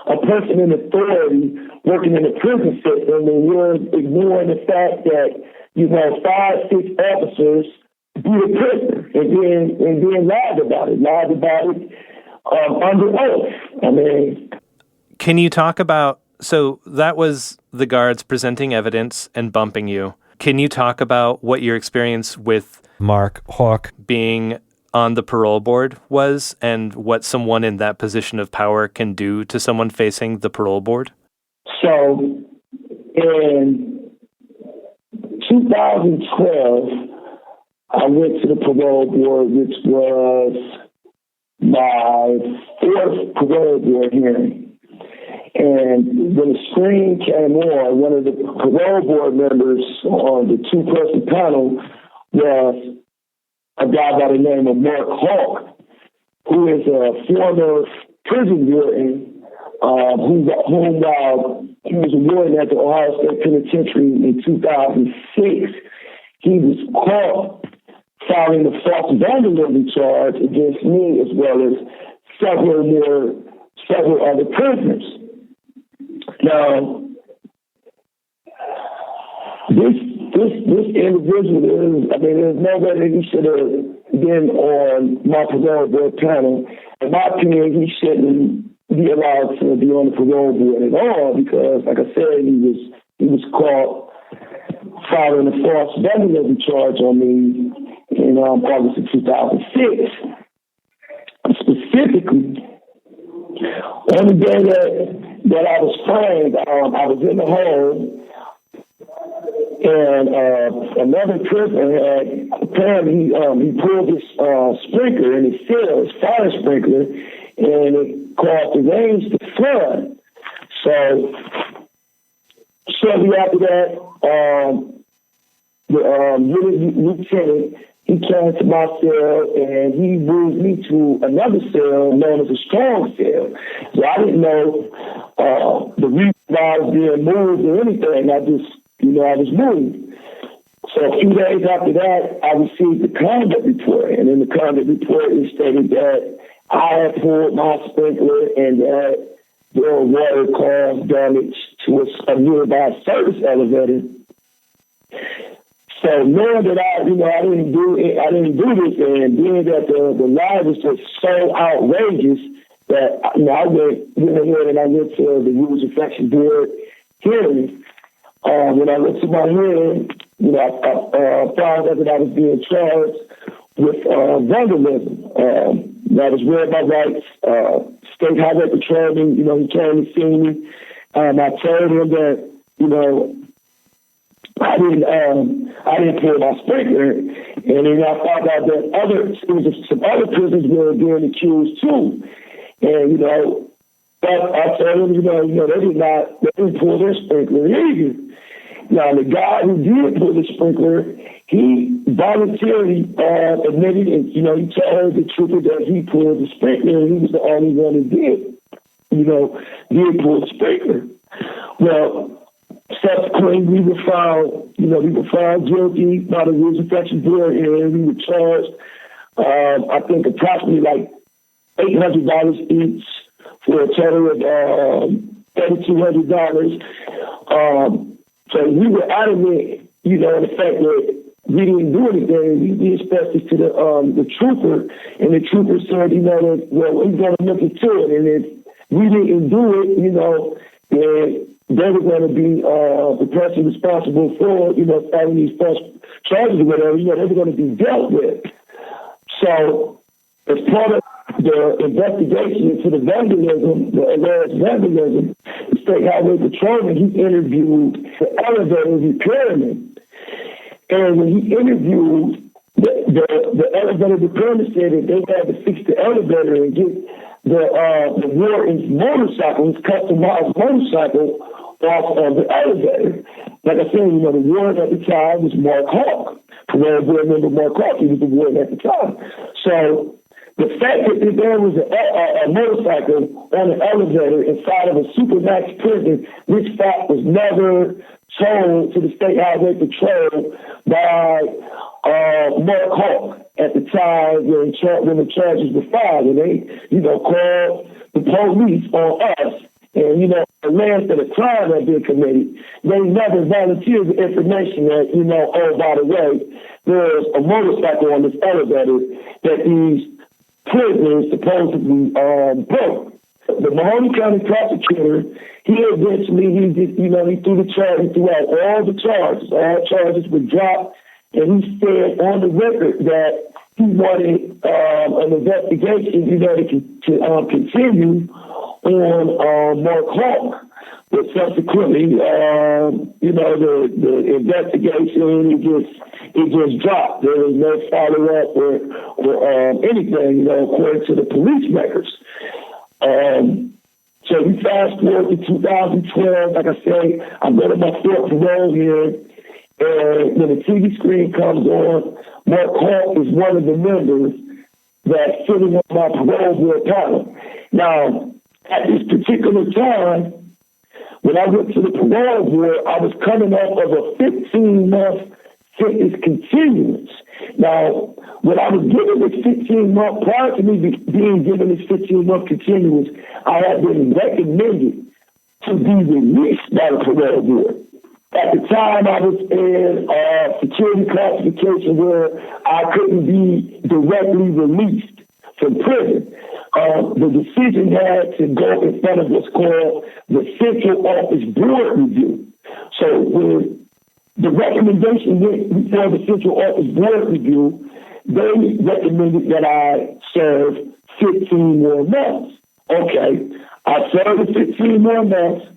a person in authority working in the prison system, and you're ignoring the fact that 5, 6 officers beat a prisoner and then lied about it under oath. I mean, can you talk about, so that was the guards presenting evidence and bumping you. Can you talk about what your experience with Marc Houc being on the parole board was, and what someone in that position of power can do to someone facing the parole board? So in 2012, I went to the parole board, which was my 4th parole board hearing. And when the screen came on, one of the parole board members on the 2-person panel was a guy by the name of Marc Houc, who is a former prison warden whom while he was a warden at the Ohio State Penitentiary in 2006, he was caught filing a false vandalism charge against me as well as several other prisoners. Now, this individual there's no way that he should have been on my parole board panel. In my opinion, he shouldn't be allowed to be on the parole board at all because, like I said, he was caught filing a false vandalism charge on me in August of 2006. Specifically, on the day that I was framed, I was in the home, and another prisoner had apparently he pulled his sprinkler in his cell, his fire sprinkler, and it caused the range to flood. So shortly after that, the lieutenant, he came to my cell and he moved me to another cell known as a strong cell. So I didn't know the reason why I was being moved or anything. I was moved. So a few days after that, I received the conduct report. And in the conduct report, it stated that I had pulled my sprinkler and that the water caused damage to a nearby service elevator. So knowing that I didn't do this, and being that the lie was just so outrageous that I went ahead and I went to the Rules Affection Board hearing. When I went to my hearing, I found out that I was being charged with vandalism. I was read my rights. State Highway Patrolman, he came to see me. I told him that, I didn't pull my sprinkler, and then I found out that some other prisoners were being accused too. And I told them, they didn't pull their sprinkler either. Now the guy who did pull the sprinkler, he voluntarily admitted, and he told the trooper that he pulled the sprinkler, and he was the only one who did pull the sprinkler. Well, subsequently, we were found guilty by the Rules Affection Board, and we were charged, I think, approximately like $800 each for a total of $3,200. So we were adamant, in the fact that we didn't do anything. We expressed this to the trooper, and the trooper said, that, well, we're going to look into it, and if we didn't do it, then they were going to be the person responsible for, filing these false charges or whatever, they were going to be dealt with. So as part of the investigation into the alleged vandalism, the State Highway Patrolman, he interviewed the elevator repairman. And when he interviewed, the elevator repairman said that they had to fix the elevator and get the warden's motorcycle, his customized motorcycle, off of the elevator. Like I said, the warden at the time was Marc Houc. Parole Board member Marc Houc, he was the warden at the time. So the fact that there was a motorcycle on the elevator inside of a supermax prison, this fact was never told to the State Highway Patrol by Marc Houc at the time when the charges were filed. And they, called the police on us. And, alleged that a crime had been committed. They never volunteered the information that, oh, by the way, there's a motorcycle on this elevator that these prisoners supposedly broke. The Mahoney County prosecutor, he eventually, he threw the charge, he threw out all the charges. All charges were dropped, and he said on the record that he wanted an investigation, to continue on Marc Houc. But subsequently, the investigation, it just dropped. There was no follow-up or anything, according to the police records. So we fast forward to 2012. Like I say, I go to my fourth parole here, and when the TV screen comes on, Marc Houc is one of the members that's sitting on my parole board panel. Now, at this particular time, when I went to the parole board, I was coming off of a 15-month sentence continuance. Now, when I was given this 15-month, prior to me being given this 15-month continuance, I had been recommended to be released by the parole board. At the time, I was in security classification where I couldn't be directly released from prison. The decision had to go in front of what's called the Central Office Board Review. So when the recommendation went before the Central Office Board Review, they recommended that I serve 15 more months. Okay, I served 15 more months.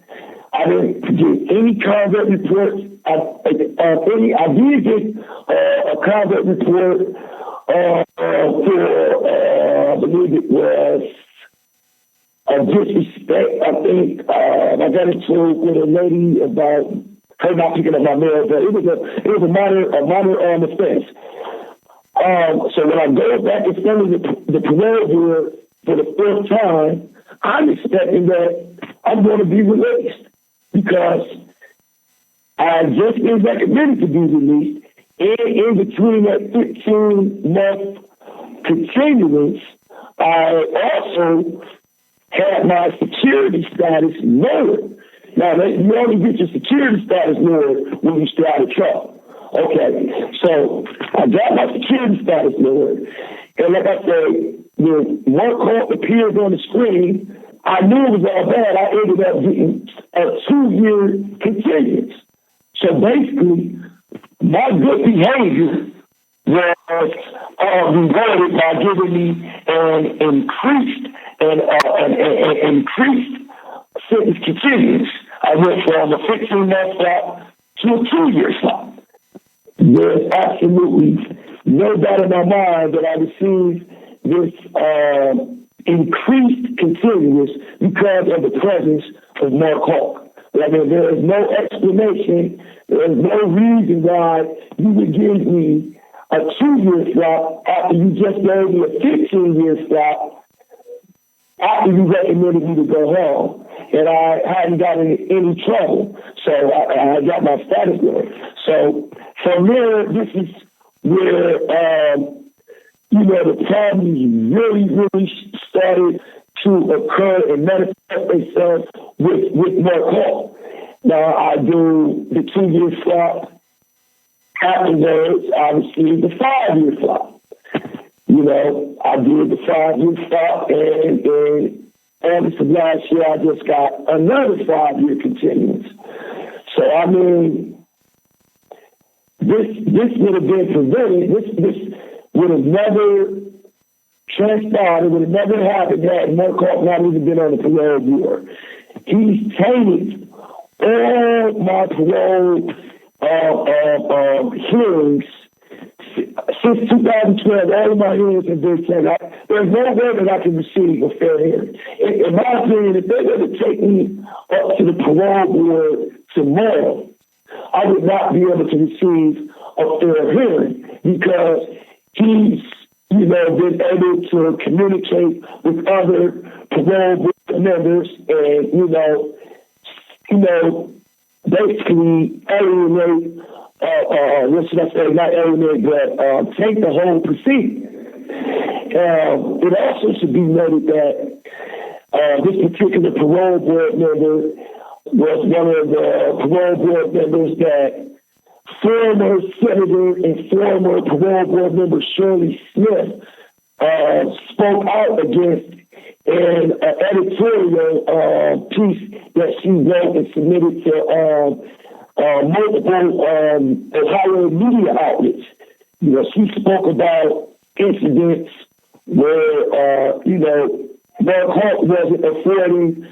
I didn't get any conduct reports. I did get a conduct report for, I believe it was a disrespect. I think I got into it with a lady about her not picking up my mail, but it was a minor offense. So when I go back in front of the parole board for the first time, I'm expecting that I'm going to be released because I just been recommended to be released, and in between that 15-month continuance, I also had my security status lowered. Now, you only get your security status lowered when you stay out of trouble. Okay, so I got my security status lowered, and like I said, when Marc Houc appeared on the screen, I knew it was all bad. I ended up getting a 2-year continuance. So basically, my good behavior was rewarded by giving me an increased sentence continuance. I went from a 15-month slot to a 2-year slot. There's absolutely no doubt in my mind that I received this increased continuance because of the presence of Marc Houc. I mean, there is no explanation, there is no reason why you would give me a 2-year slot after you just gave me a 15-year slot after you recommended me to go home. And I hadn't gotten in any trouble, so I got my status there. So from there, this is where, the problems really started to occur and manifest themselves with Marc Houc. Now, I do the 2-year slot. Afterwards, I received the 5-year slot. I did the 5-year slot, and August of last year, I just got another 5-year continuance. So, I mean, this would have been prevented. This would have never transpired. It would have never happened had Marc Houc not even been on the parole board. He's tainted all my parole hearings since 2012. All of my hearings have been tainted. There's no way that I can receive a fair hearing. In my opinion, if they're going to take me up to the parole board tomorrow, I would not be able to receive a fair hearing because he's, been able to communicate with other parole board members and, basically alienate, what should I say, not alienate, but take the whole proceeding. It also should be noted that this particular parole board member was one of the parole board members that former Senator and former parole board member Shirley Smith spoke out against in an editorial piece that she wrote and submitted to multiple Ohio media outlets. She spoke about incidents where, Marc Houc wasn't affording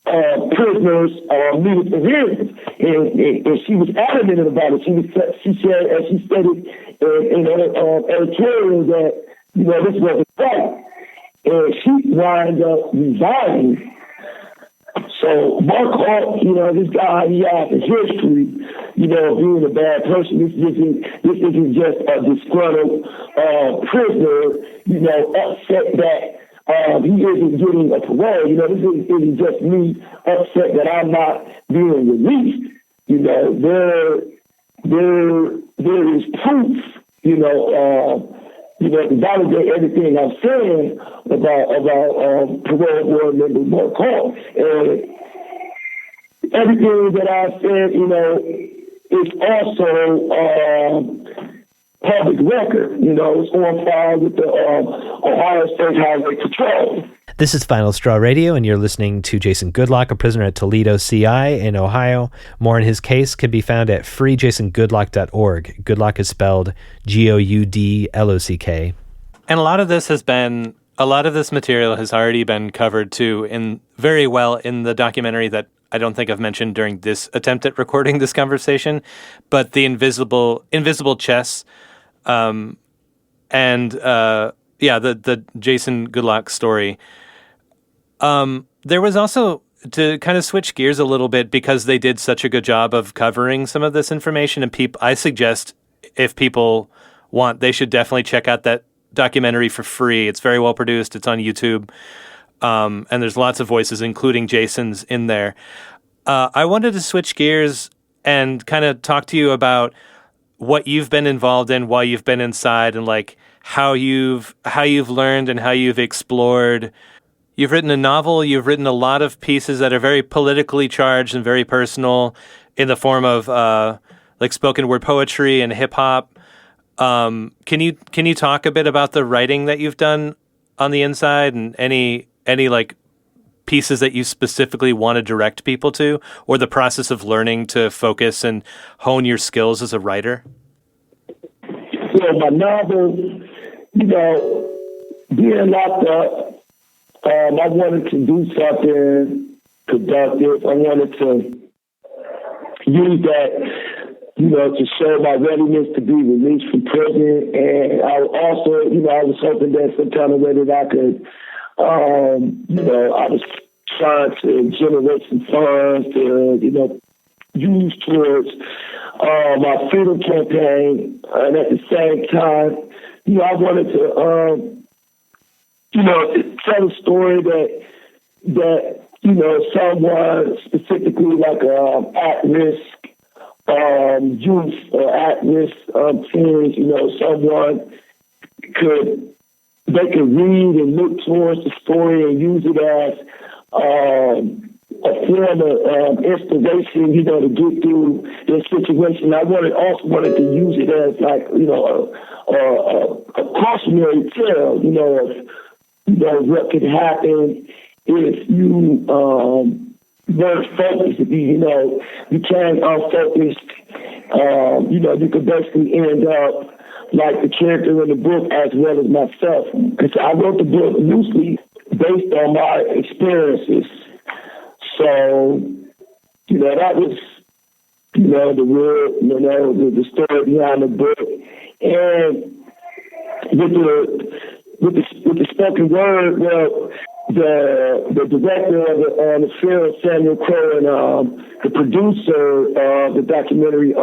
prisoners meetings for hearings, and she was adamant about it. She said, as she stated in her editorial, that this wasn't right, and she wound up resigning. So Marc Houc, this guy, he has a history, of being a bad person. This isn't just a disgruntled prisoner, upset that he isn't getting a parole. You know, this isn't just me upset that I'm not being released. You know, there is proof, to validate everything I'm saying about parole board member Marc Houc. And everything that I said, is also public record. It's on file with the Ohio State Highway Patrol. This is Final Straw Radio, and you're listening to Jason Goudlock, a prisoner at Toledo CI in Ohio. More on his case can be found at freejasongoudlock.org. Goudlock is spelled Goudlock. And a lot of this material has already been covered too, very well in the documentary that I don't think I've mentioned during this attempt at recording this conversation, but the invisible chess, the Jason Goudlock story. There was also, to kind of switch gears a little bit, because they did such a good job of covering some of this information, and I suggest if people want, they should definitely check out that documentary for free. It's very well produced. It's on YouTube. And there's lots of voices, including Jason's, in there. I wanted to switch gears and kind of talk to you about what you've been involved in while you've been inside, and like how you've learned and how you've explored. You've written a novel. You've written a lot of pieces that are very politically charged and very personal, in the form of like spoken word poetry and hip hop. Can you talk a bit about the writing that you've done on the inside, and any like pieces that you specifically want to direct people to, or the process of learning to focus and hone your skills as a writer? So my novel, being locked up, I wanted to do something productive. I wanted to use that, to show my readiness to be released from prison. And I also, I was hoping that some kind of way that I could, I was trying to generate some funds to, use towards my freedom campaign. And at the same time, I wanted to, tell a story that someone specifically like at-risk youth or at-risk teens, someone could read and look towards the story and use it as a form of inspiration, to get through their situation. I also wanted to use it as like, a cautionary tale, of what could happen if you weren't focused. If you became unfocused, you could basically end up like the character in the book as well as myself. Because I wrote the book loosely based on my experiences. So, that was, the real, the story behind the book. And with the spoken word, well, the director of the film, Samuel Crowe, and the producer of the documentary,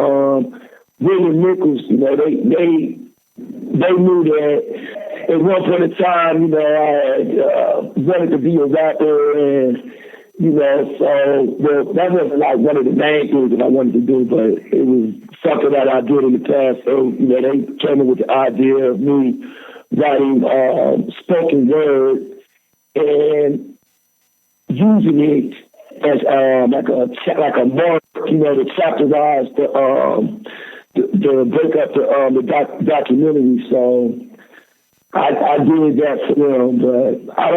William Nichols, they knew that at one point in time, I wanted to be a rapper, and so that wasn't like one of the main things that I wanted to do, but it was something that I did in the past. So they came up with the idea of me writing spoken word and using it as like a mark, to chapterize the break up the documentary. So I did that for them, but I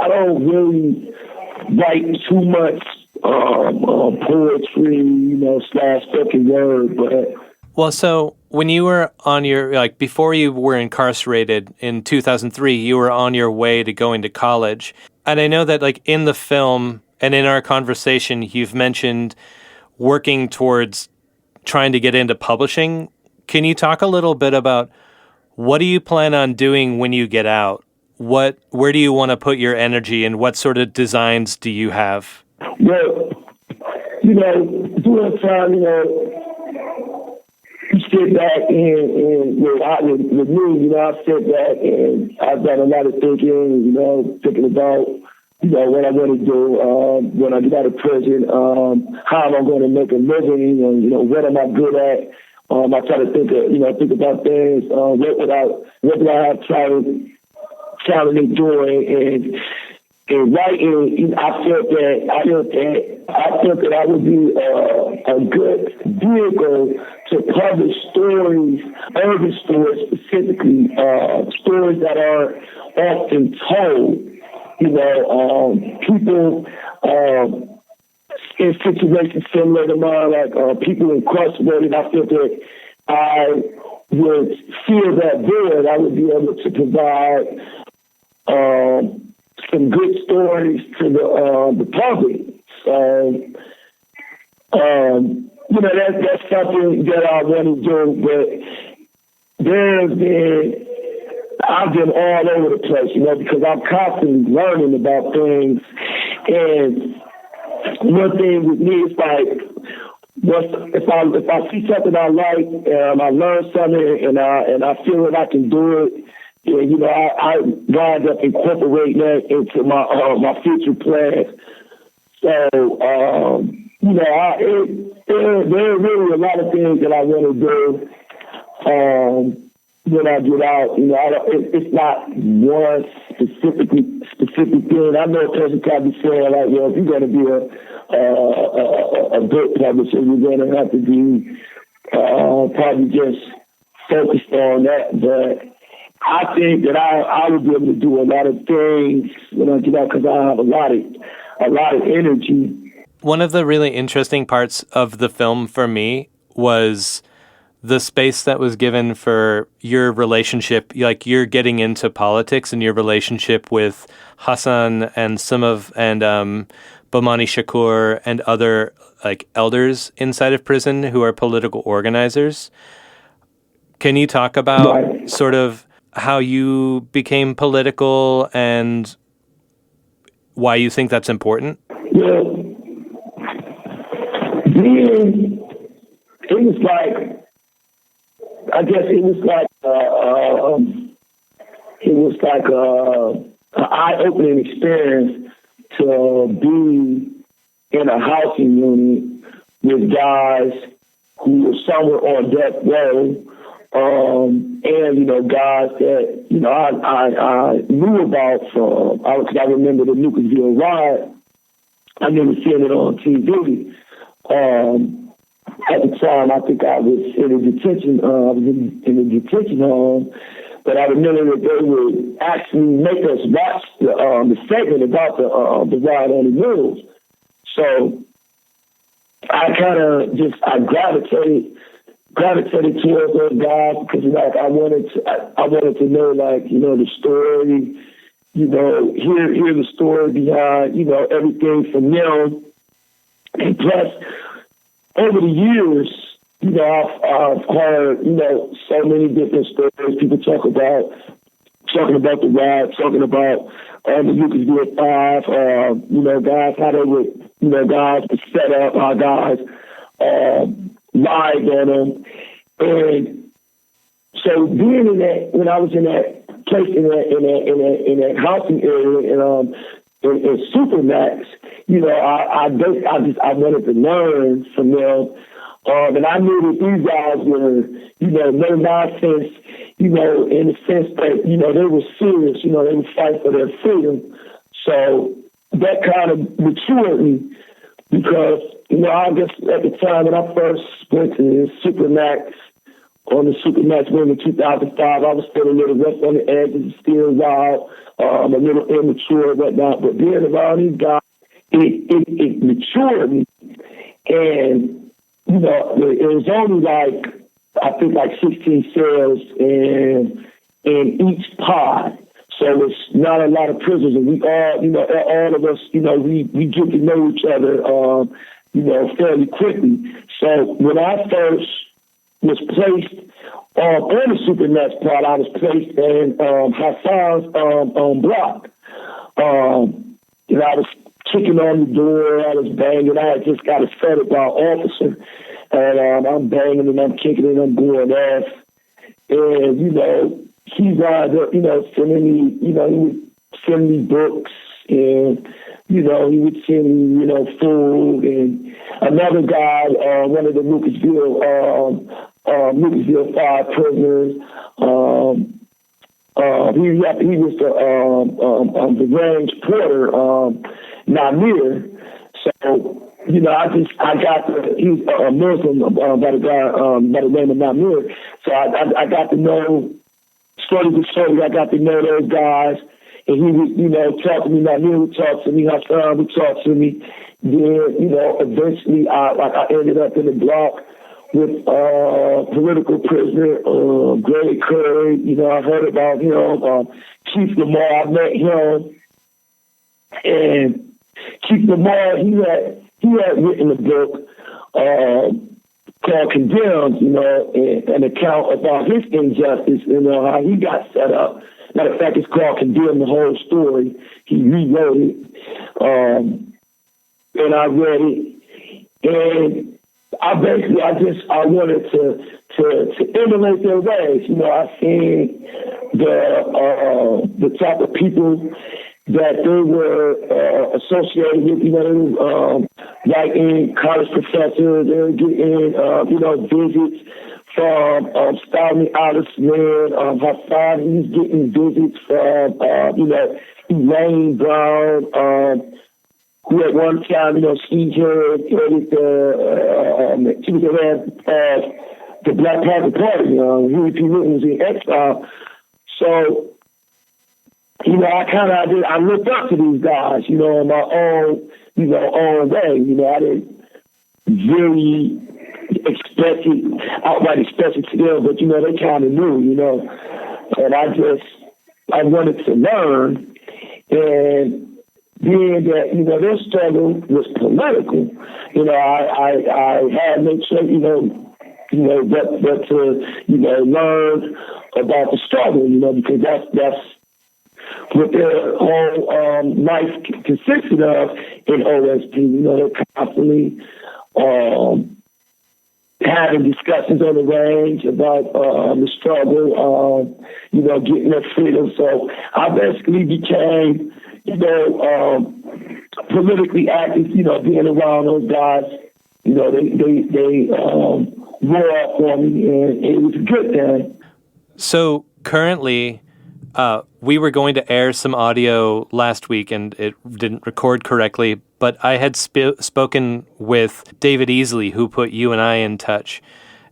don't really write too much poetry, / spoken word, but. Well, so when you were on before you were incarcerated in 2003, you were on your way to going to college. And I know that in the film and in our conversation, you've mentioned working towards trying to get into publishing. Can you talk a little bit about what do you plan on doing when you get out? Where do you want to put your energy, and what sort of designs do you have? Well, during time, you sit back and with me, I sit back and I've done a lot of thinking, thinking about, what I want to do when I get out of prison, how am I going to make a living, and, what am I good at? I try to think about things, what do I have talent in doing, and writing, I felt that I would be a good vehicle to publish stories, urban stories specifically, stories that are often told. People in situations similar to mine, like people incarcerated. I feel that I would feel that void. I would be able to provide some good stories to the public. So, that's something that I want to do. But I've been all over the place, because I'm constantly learning about things. And one thing with me is like, if I see something I like, I learn something, and I feel that I can do it. And, I wind up incorporating that into my future plans. So, there are really a lot of things that I want to do when I get out. It's not one specific thing. I know a person probably saying, like, if you're going to be a book publisher, you're going to have to be probably just focused on that. But I think that I would be able to do a lot of things when I get out because I have a lot of energy. One of the really interesting parts of the film for me was the space that was given for your relationship, like you're getting into politics and your relationship with Hassan and Bomani Shakur and other like elders inside of prison who are political organizers. Can you talk about sort of how you became political and why you think that's important? Yeah. It was like, I guess it was like an eye-opening experience to be in a housing unit with guys who were somewhere on death row, and guys that I knew about from because I remember the Lucasville riot. I remember seeing it on TV. At the time, I think I was in a detention. I was in a detention home, but I remember that they would actually make us watch the segment about the riot on the news. So I kind of gravitated towards those guys because I wanted to know the story, hear the story behind everything from them, and plus. Over the years, I've heard, so many different stories. People talking about the ride, talking about the Lucasville 5, guys, how they would, guys would set up, how guys lied on them. And so being in that, when I was in that place, in that housing area, in Supermax, I wanted to learn from them. And I knew that these guys were, no nonsense, in the sense that, they were serious, they would fight for their freedom. So that kind of matured me because, I guess at the time when I first went to the Supermax, on the Supermax in 2005, I was still a little rough on the edges, still wild, a little immature and whatnot. But being around these guys, it matured me. And, it was only I think 16 cells in each pod. So it's not a lot of prisoners. And we all of us, we get to know each other, fairly quickly. So when I first was placed on the Supermax pod, I was placed in Hassan's block. I was kicking on the door, I was banging, I had just got assaulted by an officer. and I'm banging and I'm kicking and I'm going off. And, he wound up, sending me, he would send me books and, he would send me, food. And another guy, one of the Lucasville 5 prisoners, he was the range porter, Namir. So, he was a Muslim by the name of Namir. So I got to know, slowly but slowly, I got to know those guys. And he would, talk to me. Namir would talk to me. Hassan would talk to me. Then, eventually I ended up in the block with political prisoner Greg Curry. I heard about him. Chief Lamar, I met him. And Chief Lamar, he had written a book called Condemned, an account about his injustice and how he got set up. Matter of fact, it's called Condemned, the whole story. He rewrote it. And I read it. And I wanted to emulate their ways. I seen the type of people that they were associated with, like in college professors, they were getting, visits from Stanley Allisman, Hassan, he was getting visits from, Elaine Brown, who at one time, she was around the Black Panther Party, Huey P. Newton was in exile. So, I looked up to these guys, in my own, own way. I didn't really outright express it to them, but, they kind of knew, and I wanted to learn. And being that, their struggle was political, I had no choice, but to, learn about the struggle, because that's what their whole life consisted of in OSP. They're constantly having discussions on the range about the struggle, getting their freedom. So I basically became, politically active, being around those guys. They wore up for me, and it was a good thing. So currently, we were going to air some audio last week, and it didn't record correctly, but I had spoken with David Easley, who put you and I in touch.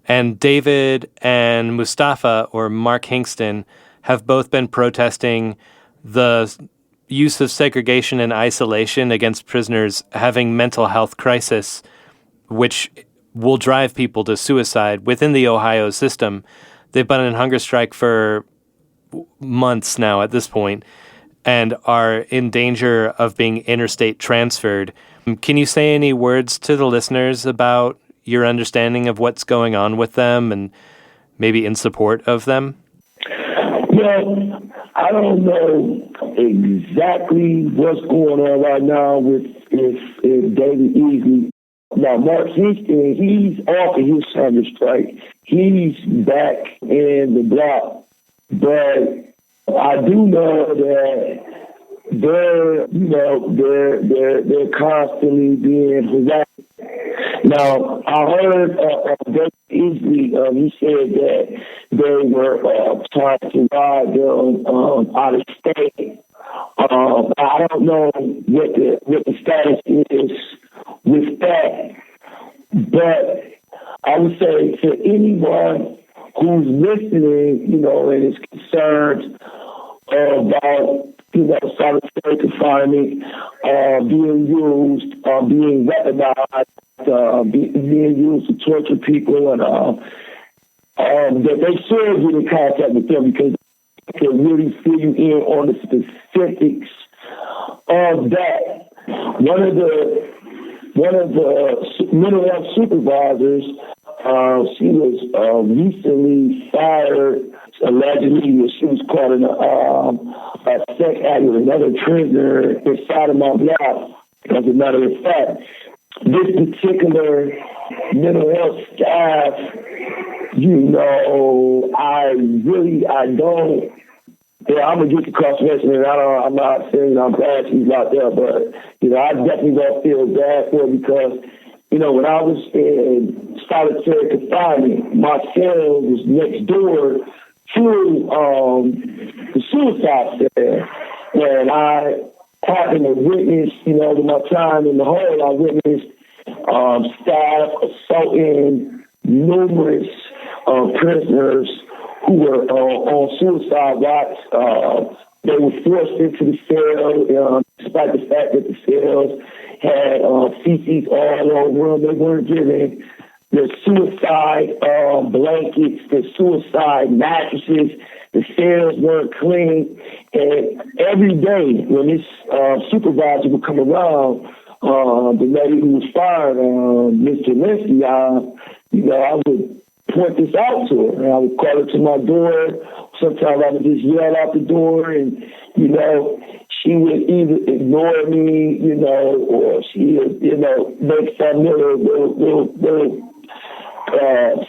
And David and Mustafa, or Mark Hingston, have both been protesting the use of segregation and isolation against prisoners having mental health crisis, which will drive people to suicide within the Ohio system. They've been in hunger strike for months now at this point and are in danger of being interstate transferred. Can you say any words to the listeners about your understanding of what's going on with them and maybe in support of them? Well, I don't know exactly what's going on right now with David Easley. Now, Mark Hingston, he's off of his hunger strike. He's back in the block. But I do know that they're constantly being harassed. Now, I heard David Easley, he said that they were trying to ride them out of state. I don't know what the status is with that, but I would say to anyone who's listening, and is concerned about, solitary confinement being used, being weaponized, being used to torture people, and that they should get in contact with them because they can really fill you in on the specifics of that. One of the mental health supervisors, she was recently fired, allegedly. She was caught in a sex act with another prisoner inside of my block. As a matter of fact, this particular mental health staff, I don't. Yeah, I'm against incarceration, and I'm not saying I'm bad she's out there, but I definitely don't feel bad for her because when I was in solitary confinement, my cell was next door to the suicide cell, and I happened to witness, with my time in the hole, I witnessed staff assaulting numerous prisoners who were on suicide watch. They were forced into the cell, despite the fact that the cells had feces all over them. They weren't given the suicide blankets, the suicide mattresses. The cells weren't clean. And every day when this supervisor would come around, the lady who was fired, Mr. Linsky, I would point this out to her. And I would call her to my door. Sometimes I would just yell out the door, and she would either ignore me, or she would, make some little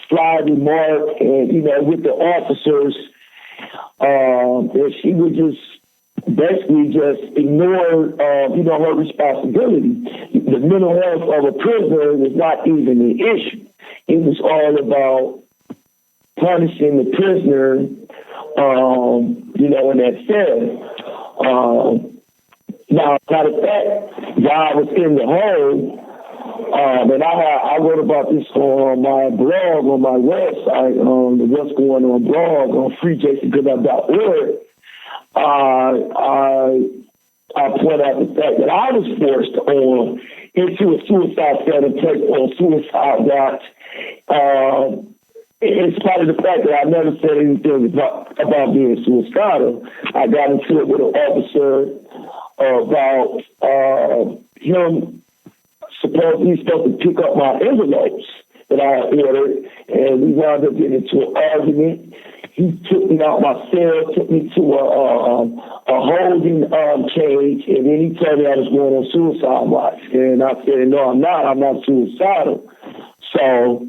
sly remark, and with the officers, and she would just basically just ignore, her responsibility. The mental health of a prisoner was not even an issue. It was all about punishing the prisoner, in that cell. Now, matter of fact, while I was in the hole, and I wrote about this on my blog, on my website, the What's Going On blog on freejason.org. I point out the fact that I was forced into a suicide cell and placed on suicide watch. In spite of the fact that I never said anything about being suicidal, I got into it with an officer about him supposedly supposed to pick up my envelopes that I ordered, and we wound up getting into an argument. He took me out my cell, took me to a holding cage, and then he told me I was going on suicide watch. And I said, no, I'm not suicidal. So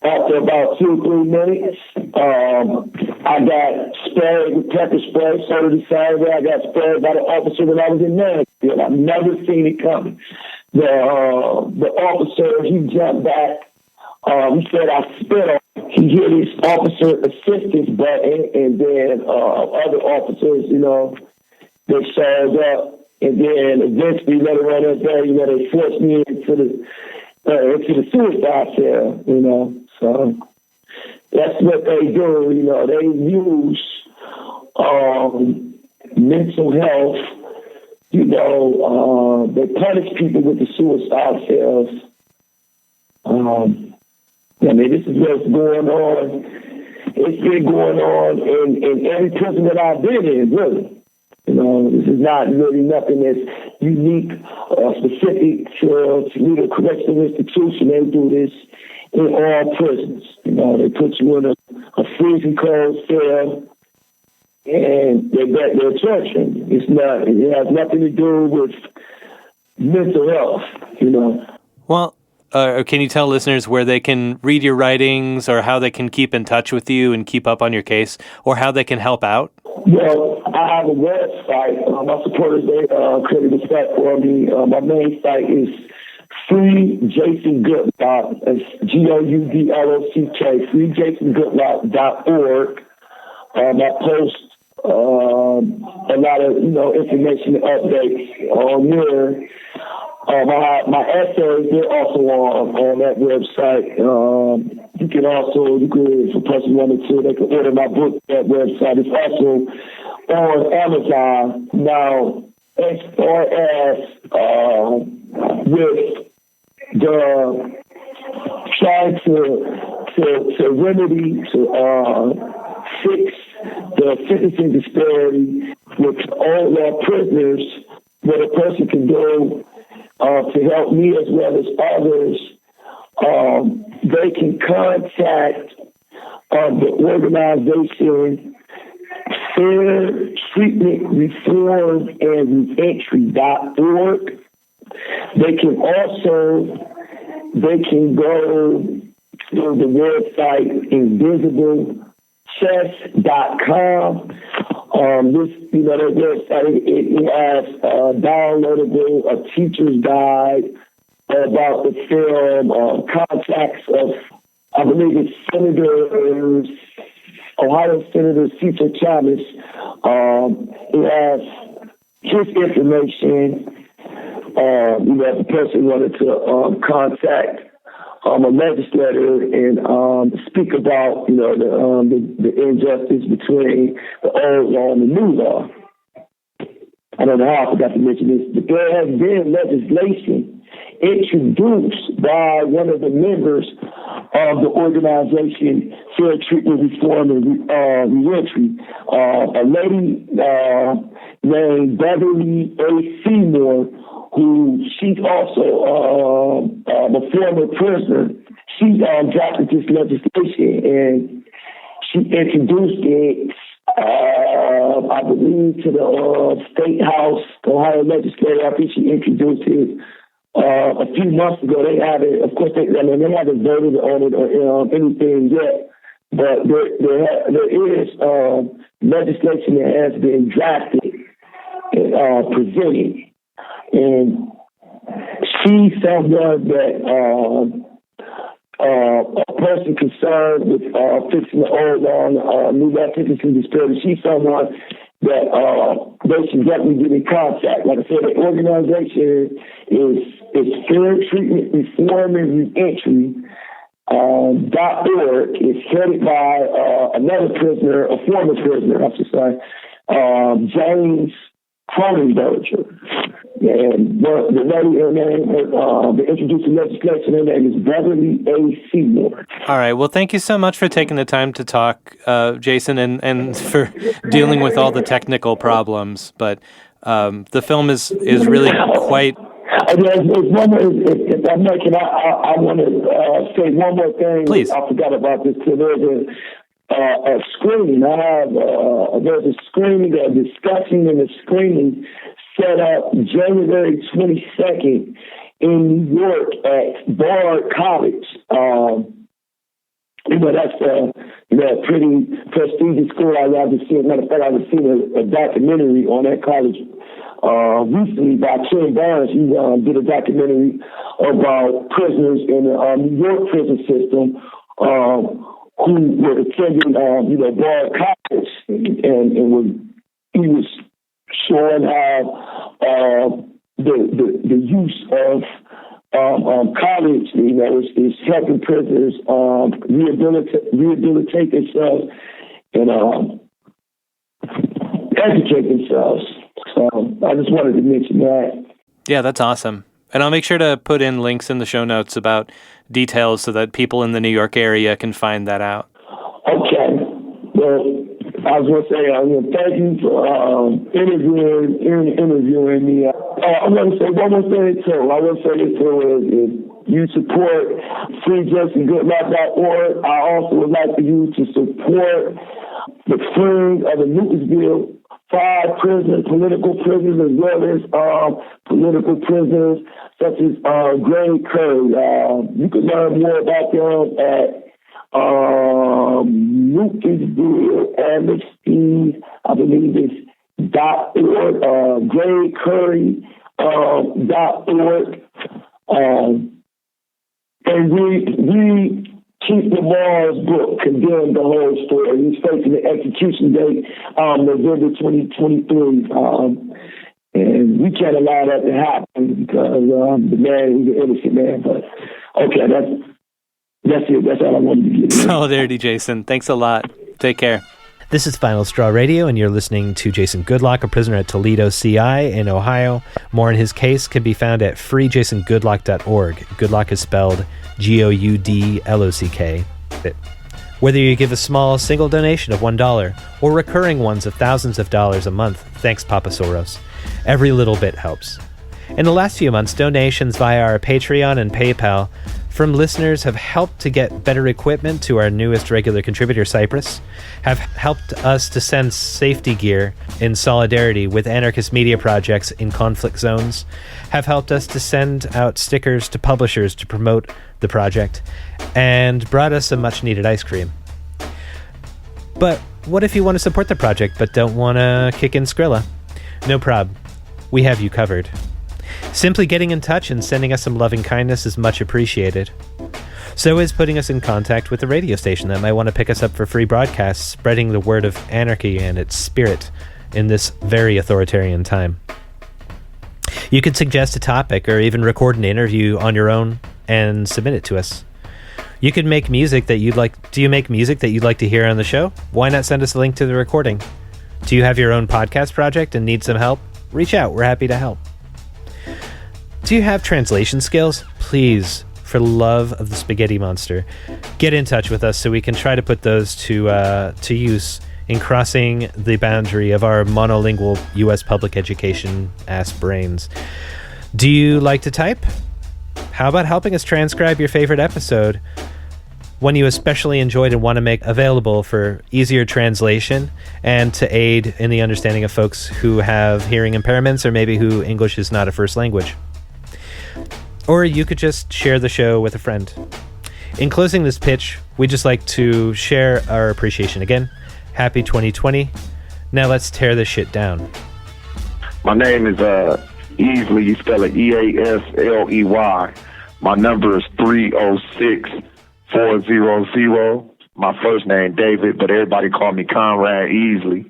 after about 2 or 3 minutes, I got sprayed with pepper spray. So the same way I got sprayed by the officer when I was in Nashville. I've never seen it coming. The officer, he jumped back. He said I spit on him. He hit his officer assistance button, and then other officers, they showed up. And then eventually later on that day, they forced me into the suicide cell, So that's what they do, They use mental health, they punish people with the suicide cells. This is what's going on. It's been going on in every prison that I've been in, really. This is not really nothing that's unique or specific to Toledo Correctional Institution. They do this in all prisons. They put you in a freezing cold cell, and they're torturing. It has nothing to do with mental health. Well, can you tell listeners where they can read your writings, or how they can keep in touch with you and keep up on your case, or how they can help out? Well, I have a website. My supporters, they created a site for me. My main site is Free Jason Goudlock. It's Goudlock. FreeJasonGoudlock.org. I post a lot of information and updates on there. My essays, they're also on that website. You can, if a person wanted to, they can order my book at that website. It's also on Amazon. Now, as far as with the trying to remedy, to fix the sentencing disparity with all law prisoners, what a person can do to help me as well as others, they can contact the organization Fair Treatment Reform and Reentry.org. They can also they can go to the website invisiblecess.com. That website, it has downloadable a teacher's guide about the film, contacts of, I believe it's Ohio Senator Cecil Thomas. It has his information. If the person wanted to contact a legislator and speak about, the injustice between the old law and the new law. I don't know how I forgot to mention this, but there has been legislation introduced by one of the members of the organization Fair Treatment Reform and Reentry, a lady named Beverley A. Seymore, who she's also a former prisoner. She drafted this legislation and she introduced it, I believe, to the State House, the Ohio legislature. I think she introduced it a few months ago. They haven't, of course, they haven't voted on it or anything yet. But there is legislation that has been drafted and presented. And she's someone that a person concerned with fixing the old law and new law sentencing disparities. She's someone that they should definitely get in contact. Like I said, the organization is Fair Treatment Reform and Reentry. .org. It's headed by another prisoner, a former prisoner, I should say, James Cronenberger. And the lady, her name, the introducing legislation, her name is Beverley A. Seymore. All right. Well, thank you so much for taking the time to talk, Jason, and for dealing with all the technical problems. But the film is really quite... There's one more, if I may, I want to say one more thing. Please. I forgot about this too. There's a screening. There's a screening, a discussion and a screening set up January 22nd in New York at Bard College. That's a pretty prestigious school. I've seen, matter of fact, I've seen a documentary on that college recently by Ken Barnes. He did a documentary about prisoners in the New York prison system who were attending, Bard College, and he was showing how the use of college, is helping prisoners rehabilitate themselves and educate themselves. So I just wanted to mention that. Yeah, that's awesome. And I'll make sure to put in links in the show notes about details so that people in the New York area can find that out. Okay. Well, I was going to say, thank you for interviewing me. I'm going to say one more thing, too. I want to say this, too, is you support FreeJasonGoudlock.org. I also would like for you to support the freeing of the Lucasville 5 prisoners, political prisoners, as well as political prisoners such as Greg Curry. You can learn more about them at Lucasville Amnesty, I believe it's .org, Greg Curry .org. And we Chief Lamar's book condemned the whole story. He's facing the execution date, November 2023. And we can't allow that to happen because the man is an innocent man. But okay, that's it. That's all I wanted to get. Solidarity, Jason. Thanks a lot. Take care. This is Final Straw Radio, and you're listening to Jason Goudlock, a prisoner at Toledo CI in Ohio. More on his case can be found at freejasongoudlock.org. Goudlock is spelled Goudlock. Whether you give a small single donation of $1 or recurring ones of thousands of dollars a month, thanks Papa Soros. Every little bit helps. In the last few months, donations via our Patreon and PayPal from listeners have helped to get better equipment to our newest regular contributor, Cypress, have helped us to send safety gear in solidarity with anarchist media projects in conflict zones, have helped us to send out stickers to publishers to promote the project, and brought us some much-needed ice cream. But what if you want to support the project but don't want to kick in Skrilla? No prob. We have you covered. Simply getting in touch and sending us some loving kindness is much appreciated. So is putting us in contact with a radio station that might want to pick us up for free broadcasts, spreading the word of anarchy and its spirit in this very authoritarian time. You could suggest a topic or even record an interview on your own and submit it to us. You could make music that you'd like. Do you make music that you'd like to hear on the show? Why not send us a link to the recording? Do you have your own podcast project and need some help? Reach out. We're happy to help. Do you have translation skills? Please, for love of the spaghetti monster, get in touch with us so we can try to put those to use in crossing the boundary of our monolingual U.S. public education ass brains. Do you like to type? How about helping us transcribe your favorite episode, one you especially enjoyed and want to make available for easier translation and to aid in the understanding of folks who have hearing impairments or maybe who English is not a first language? Or you could just share the show with a friend. In closing this pitch, we'd just like to share our appreciation again. Happy 2020. Now let's tear this shit down. My name is Easley. You spell it E-A-S-L-E-Y. My number is 306-400. My first name, David, but everybody call me Conrad Easley.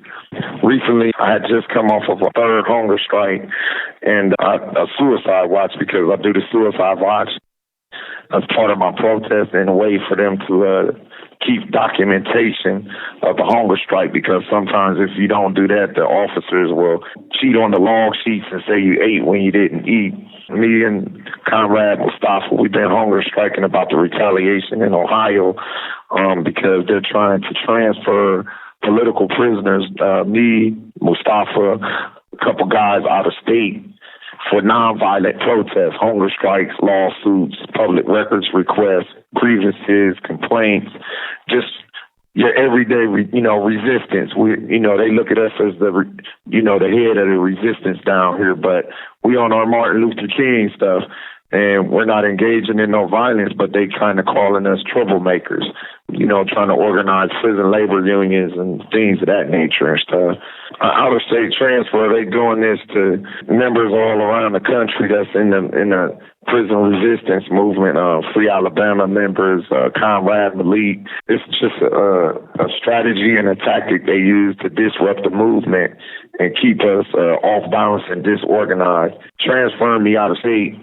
Recently, I had just come off of a third hunger strike and a suicide watch because I do the suicide watch as part of my protest in a way for them to keep documentation of the hunger strike, because sometimes if you don't do that, the officers will cheat on the log sheets and say you ate when you didn't eat. Me and Conrad Mustafa, we've been hunger striking about the retaliation in Ohio because they're trying to transfer political prisoners, me, Mustafa, a couple guys out of state for nonviolent protests, hunger strikes, lawsuits, public records requests, grievances, complaints, just your everyday, resistance. They look at us as the head of the resistance down here, but we on our Martin Luther King stuff, and we're not engaging in no violence, but they kind of calling us troublemakers, trying to organize prison labor unions and things of that nature and stuff. Out-of-state transfer, they doing this to members all around the country that's in the prison resistance movement, Free Alabama members, Conrad Malik. It's just a strategy and a tactic they use to disrupt the movement and keep us off balance and disorganized. Transferring me out of state,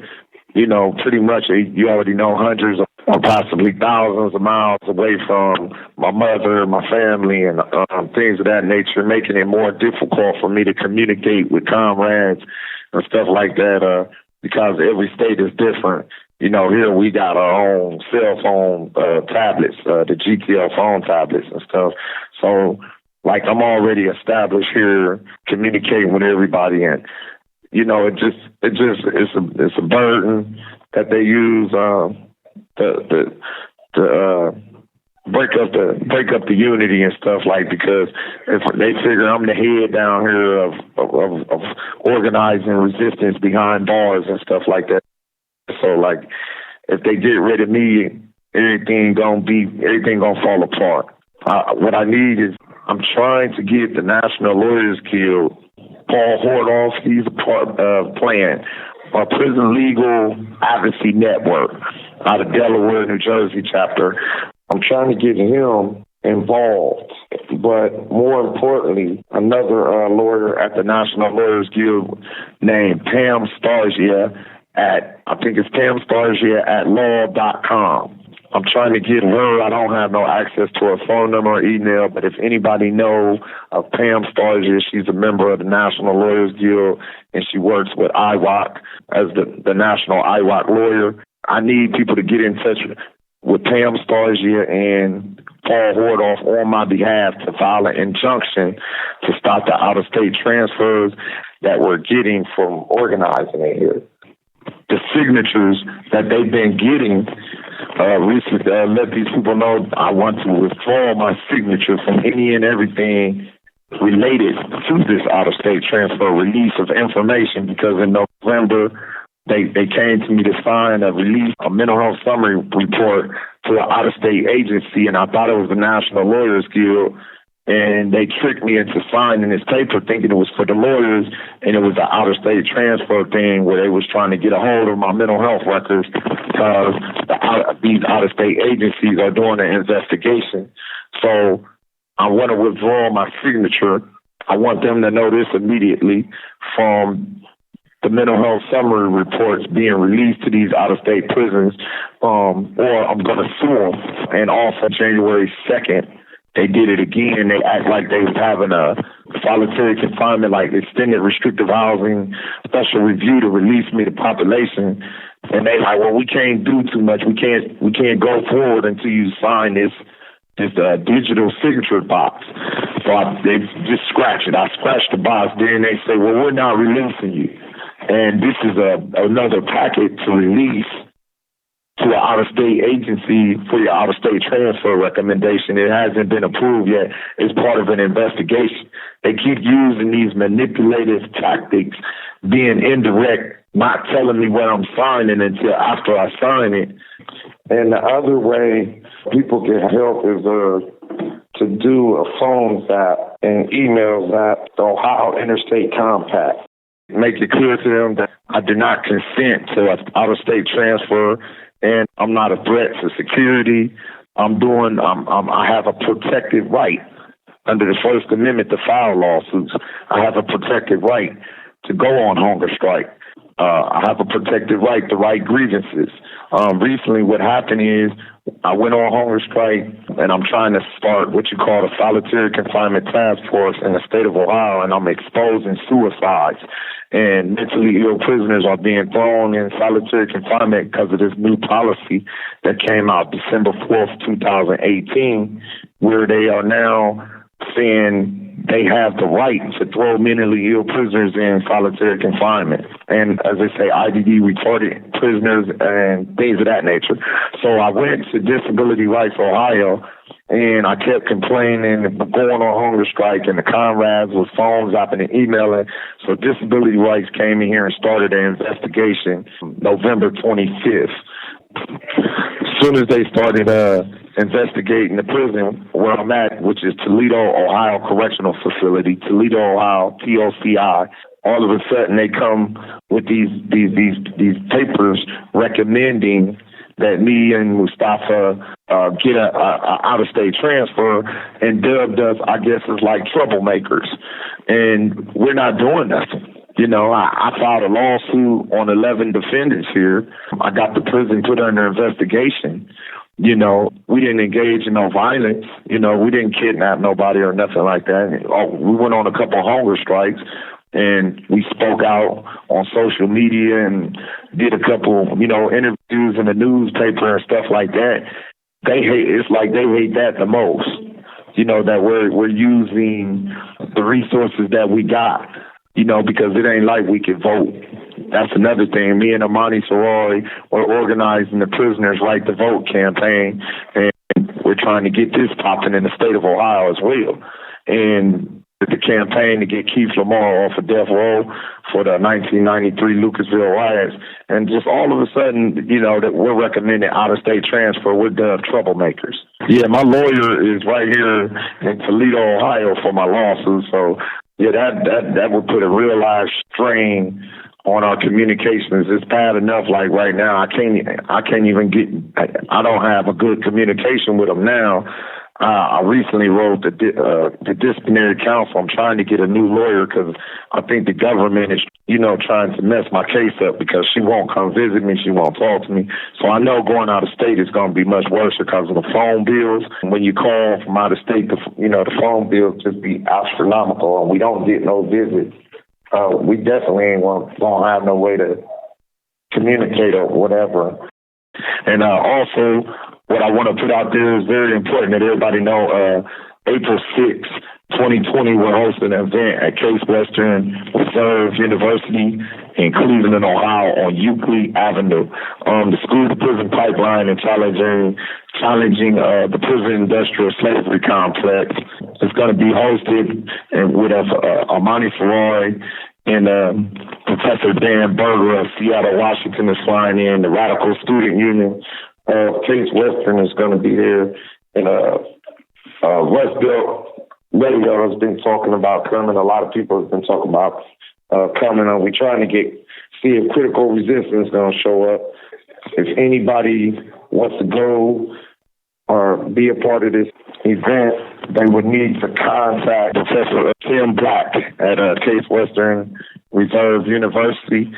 pretty much you already know hundreds or possibly thousands of miles away from my mother, my family, and things of that nature, making it more difficult for me to communicate with comrades and stuff like that, because every state is different. Here we got our own cell phone tablets, the GTL phone tablets and stuff. So, I'm already established here, communicating with everybody, and it's a burden that they use to break up the unity and stuff, because if they figure I'm the head down here of organizing resistance behind bars and stuff like that. So if they get rid of me, everything gonna fall apart. What I need is, I'm trying to get the National Lawyers Guild, Paul Hordoff, he's a part of PLAN, a prison legal advocacy network out of Delaware, New Jersey chapter. I'm trying to get him involved, but more importantly, another lawyer at the National Lawyers Guild named Pam Starsia at law.com. I'm trying to get her. I don't have no access to her phone number or email, but if anybody know of Pam Starsia, she's a member of the National Lawyers Guild, and she works with IWOC as the National IWOC lawyer. I need people to get in touch with Pam Starsia and Paul Hordoff on my behalf to file an injunction to stop the out-of-state transfers that we're getting from organizing it here. The signatures that they've been getting recently let these people know I want to withdraw my signature from any and everything related to this out-of-state transfer release of information, because in November they came to me to sign a mental health summary report to an out-of-state agency, and I thought it was the National Lawyers Guild, and they tricked me into signing this paper thinking it was for the lawyers, and it was an out-of-state transfer thing where they was trying to get a hold of my mental health records because these out-of-state agencies are doing an investigation. So I want to withdraw my signature. I want them to know this immediately from the mental health summary reports being released to these out-of-state prisons, or I'm going to sue them. And also January 2nd, they did it again. They act like they was having a solitary confinement, like extended restrictive housing, special review to release me to population. And they like, well, we can't do too much. We can't go forward until you sign this digital signature box. So they just scratch it. I scratched the box. Then they say, well, we're not releasing you. And this is another packet to release to an out-of-state agency for your out-of-state transfer recommendation. It hasn't been approved yet. It's part of an investigation. They keep using these manipulative tactics, being indirect, not telling me what I'm signing until after I sign it. And the other way people get help is to do a phone zap and email zap the Ohio Interstate Compact. Make it clear to them that I do not consent to an out-of-state transfer, and I'm not a threat to security. I have a protected right under the First Amendment to file lawsuits. I have a protected right to go on hunger strike. I have a protected right to write grievances. Recently, what happened is I went on hunger strike, and I'm trying to start what you call a solitary confinement task force in the state of Ohio, and I'm exposing suicides. And mentally ill prisoners are being thrown in solitary confinement because of this new policy that came out December 4th, 2018, where they are now saying they have the right to throw mentally ill prisoners in solitary confinement. And as they say, IDD retarded prisoners and things of that nature. So I went to Disability Rights Ohio, and I kept complaining and going on hunger strike, and the comrades was phone zapping and emailing. So Disability Rights came in here and started an investigation November 25th. As soon as they started investigating the prison where I'm at, which is Toledo, Ohio Correctional Facility, Toledo, Ohio, TOCI, all of a sudden they come with these papers recommending that me and Mustafa get a out-of-state transfer, and dubbed us, I guess, as like troublemakers. And we're not doing nothing. You know, I filed a lawsuit on 11 defendants here. I got the prison put under investigation. You know, we didn't engage in no violence. You know, we didn't kidnap nobody or nothing like that. We went on a couple of hunger strikes, and we spoke out on social media and did a couple, interviews in the newspaper and stuff like that. It's like they hate that the most. You know, that we're using the resources that we got, because it ain't like we can vote. That's another thing. Me and Amani Sorori were organizing the Prisoners' Right to Vote campaign, and we're trying to get this popping in the state of Ohio as well. And the campaign to get Keith Lamar off of death row for the 1993 Lucasville riots. And just all of a sudden, that we're recommending out-of-state transfer. We're the troublemakers. Yeah, my lawyer is right here in Toledo, Ohio for my lawsuit. So, yeah, that would put a real live strain on our communications. It's bad enough, like right now, I don't have a good communication with them now. I recently wrote the disciplinary counsel. I'm trying to get a new lawyer because I think the government is, trying to mess my case up because she won't come visit me. She won't talk to me. So I know going out of state is going to be much worse because of the phone bills. When you call from out of state, the phone bills just be astronomical, and we don't get no visits. We definitely ain't going to have no way to communicate or whatever. And also, what I want to put out there is very important that everybody know, April 6th, 2020, we're hosting an event at Case Western Reserve University in Cleveland, Ohio, on Euclid Avenue. The school-to-prison pipeline and challenging the prison industrial slavery complex. It's going to be hosted with Armani Ferrari and Professor Dan Berger of Seattle, Washington is flying in. The Radical Student Union Case Western is going to be here, and West Bill Radio has been talking about coming. A lot of people have been talking about coming on. We're trying to see if Critical Resistance is going to show up. If anybody wants to go or be a part of this event, they would need to contact Professor Tim Black at Case Western Reserve University.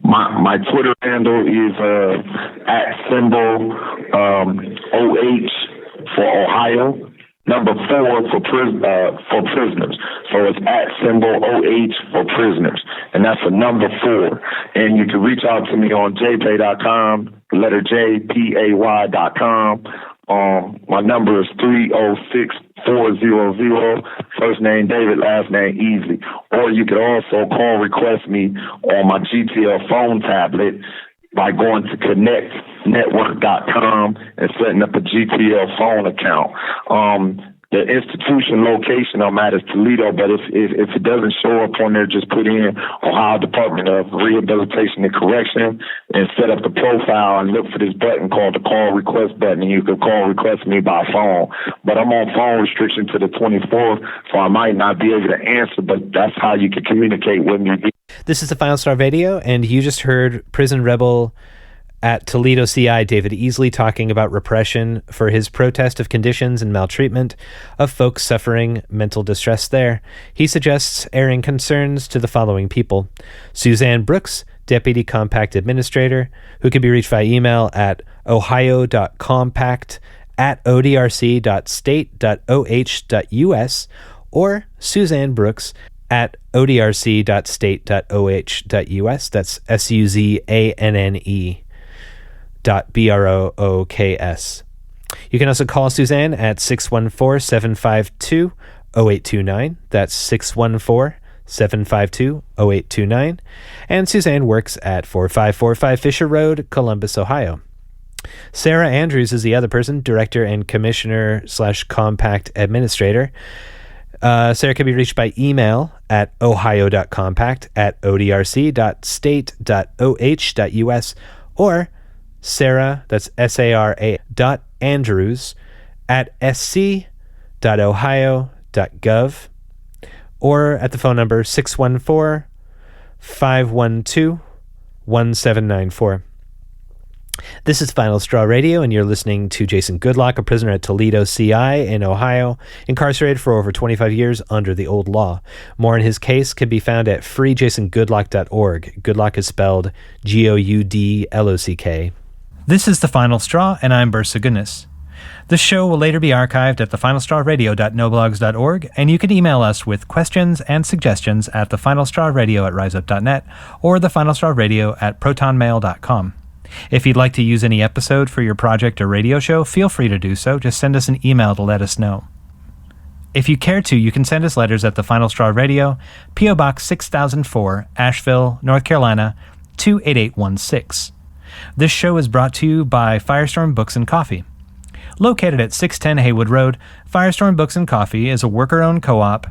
My Twitter handle is @OH for Ohio. Number 4 for prisoners. So it's @OH for prisoners. And that's the number 4. And you can reach out to me on jpay.com, letter JPAY.com. My number is 306-400, first name David, last name Easley. Or you can also call request me on my GTL phone tablet by going to connectnetwork.com and setting up a GTL phone account. The institution location I'm at is Toledo, but if it doesn't show up on there, just put in Ohio Department of Rehabilitation and Correction and set up the profile and look for this button called the call request button, and you can call request me by phone. But I'm on phone restriction to the 24th, so I might not be able to answer, but that's how you can communicate with me. This is the Final Star Radio, and you just heard prison rebel at Toledo CI David Easley talking about repression for his protest of conditions and maltreatment of folks suffering mental distress there. He suggests airing concerns to the following people: Suzanne Brooks, Deputy Compact Administrator, who can be reached by email at ohio.compact@odrc.state.oh.us, or Suzanne Brooks at odrc.state.oh.us. That's SUZANNE.BROOKS. You can also call Suzanne at 614-752-0829. That's 614-752-0829. And Suzanne works at 4545 Fisher Road, Columbus, Ohio. Sarah Andrews is the other person, Director and Commissioner/Compact Administrator. Sarah can be reached by email at ohio.compact@odrc.state.oh.us, or Sarah, that's SARA, .andrews @sc.ohio.gov, or at the phone number 614-512-1794. This is Final Straw Radio, and you're listening to Jason Goudlock, a prisoner at Toledo CI in Ohio, incarcerated for over 25 years under the old law. More on his case can be found at freejasongoudlock.org. Goudlock is spelled Goudlock. This is The Final Straw, and I'm Bursa Goodness. This show will later be archived at thefinalstrawradio.noblogs.org, and you can email us with questions and suggestions at thefinalstrawradio@riseup.net or thefinalstrawradio@protonmail.com. If you'd like to use any episode for your project or radio show, feel free to do so. Just send us an email to let us know. If you care to, you can send us letters at The Final Straw Radio, P.O. Box 6004, Asheville, North Carolina, 28816. This show is brought to you by Firestorm Books and Coffee. Located at 610 Haywood Road, Firestorm Books and Coffee is a worker-owned co-op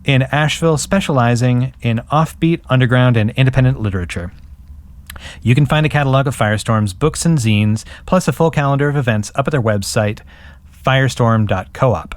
in Asheville specializing in offbeat, underground, and independent literature. You can find a catalog of Firestorm's books and zines, plus a full calendar of events up at their website, firestorm.coop.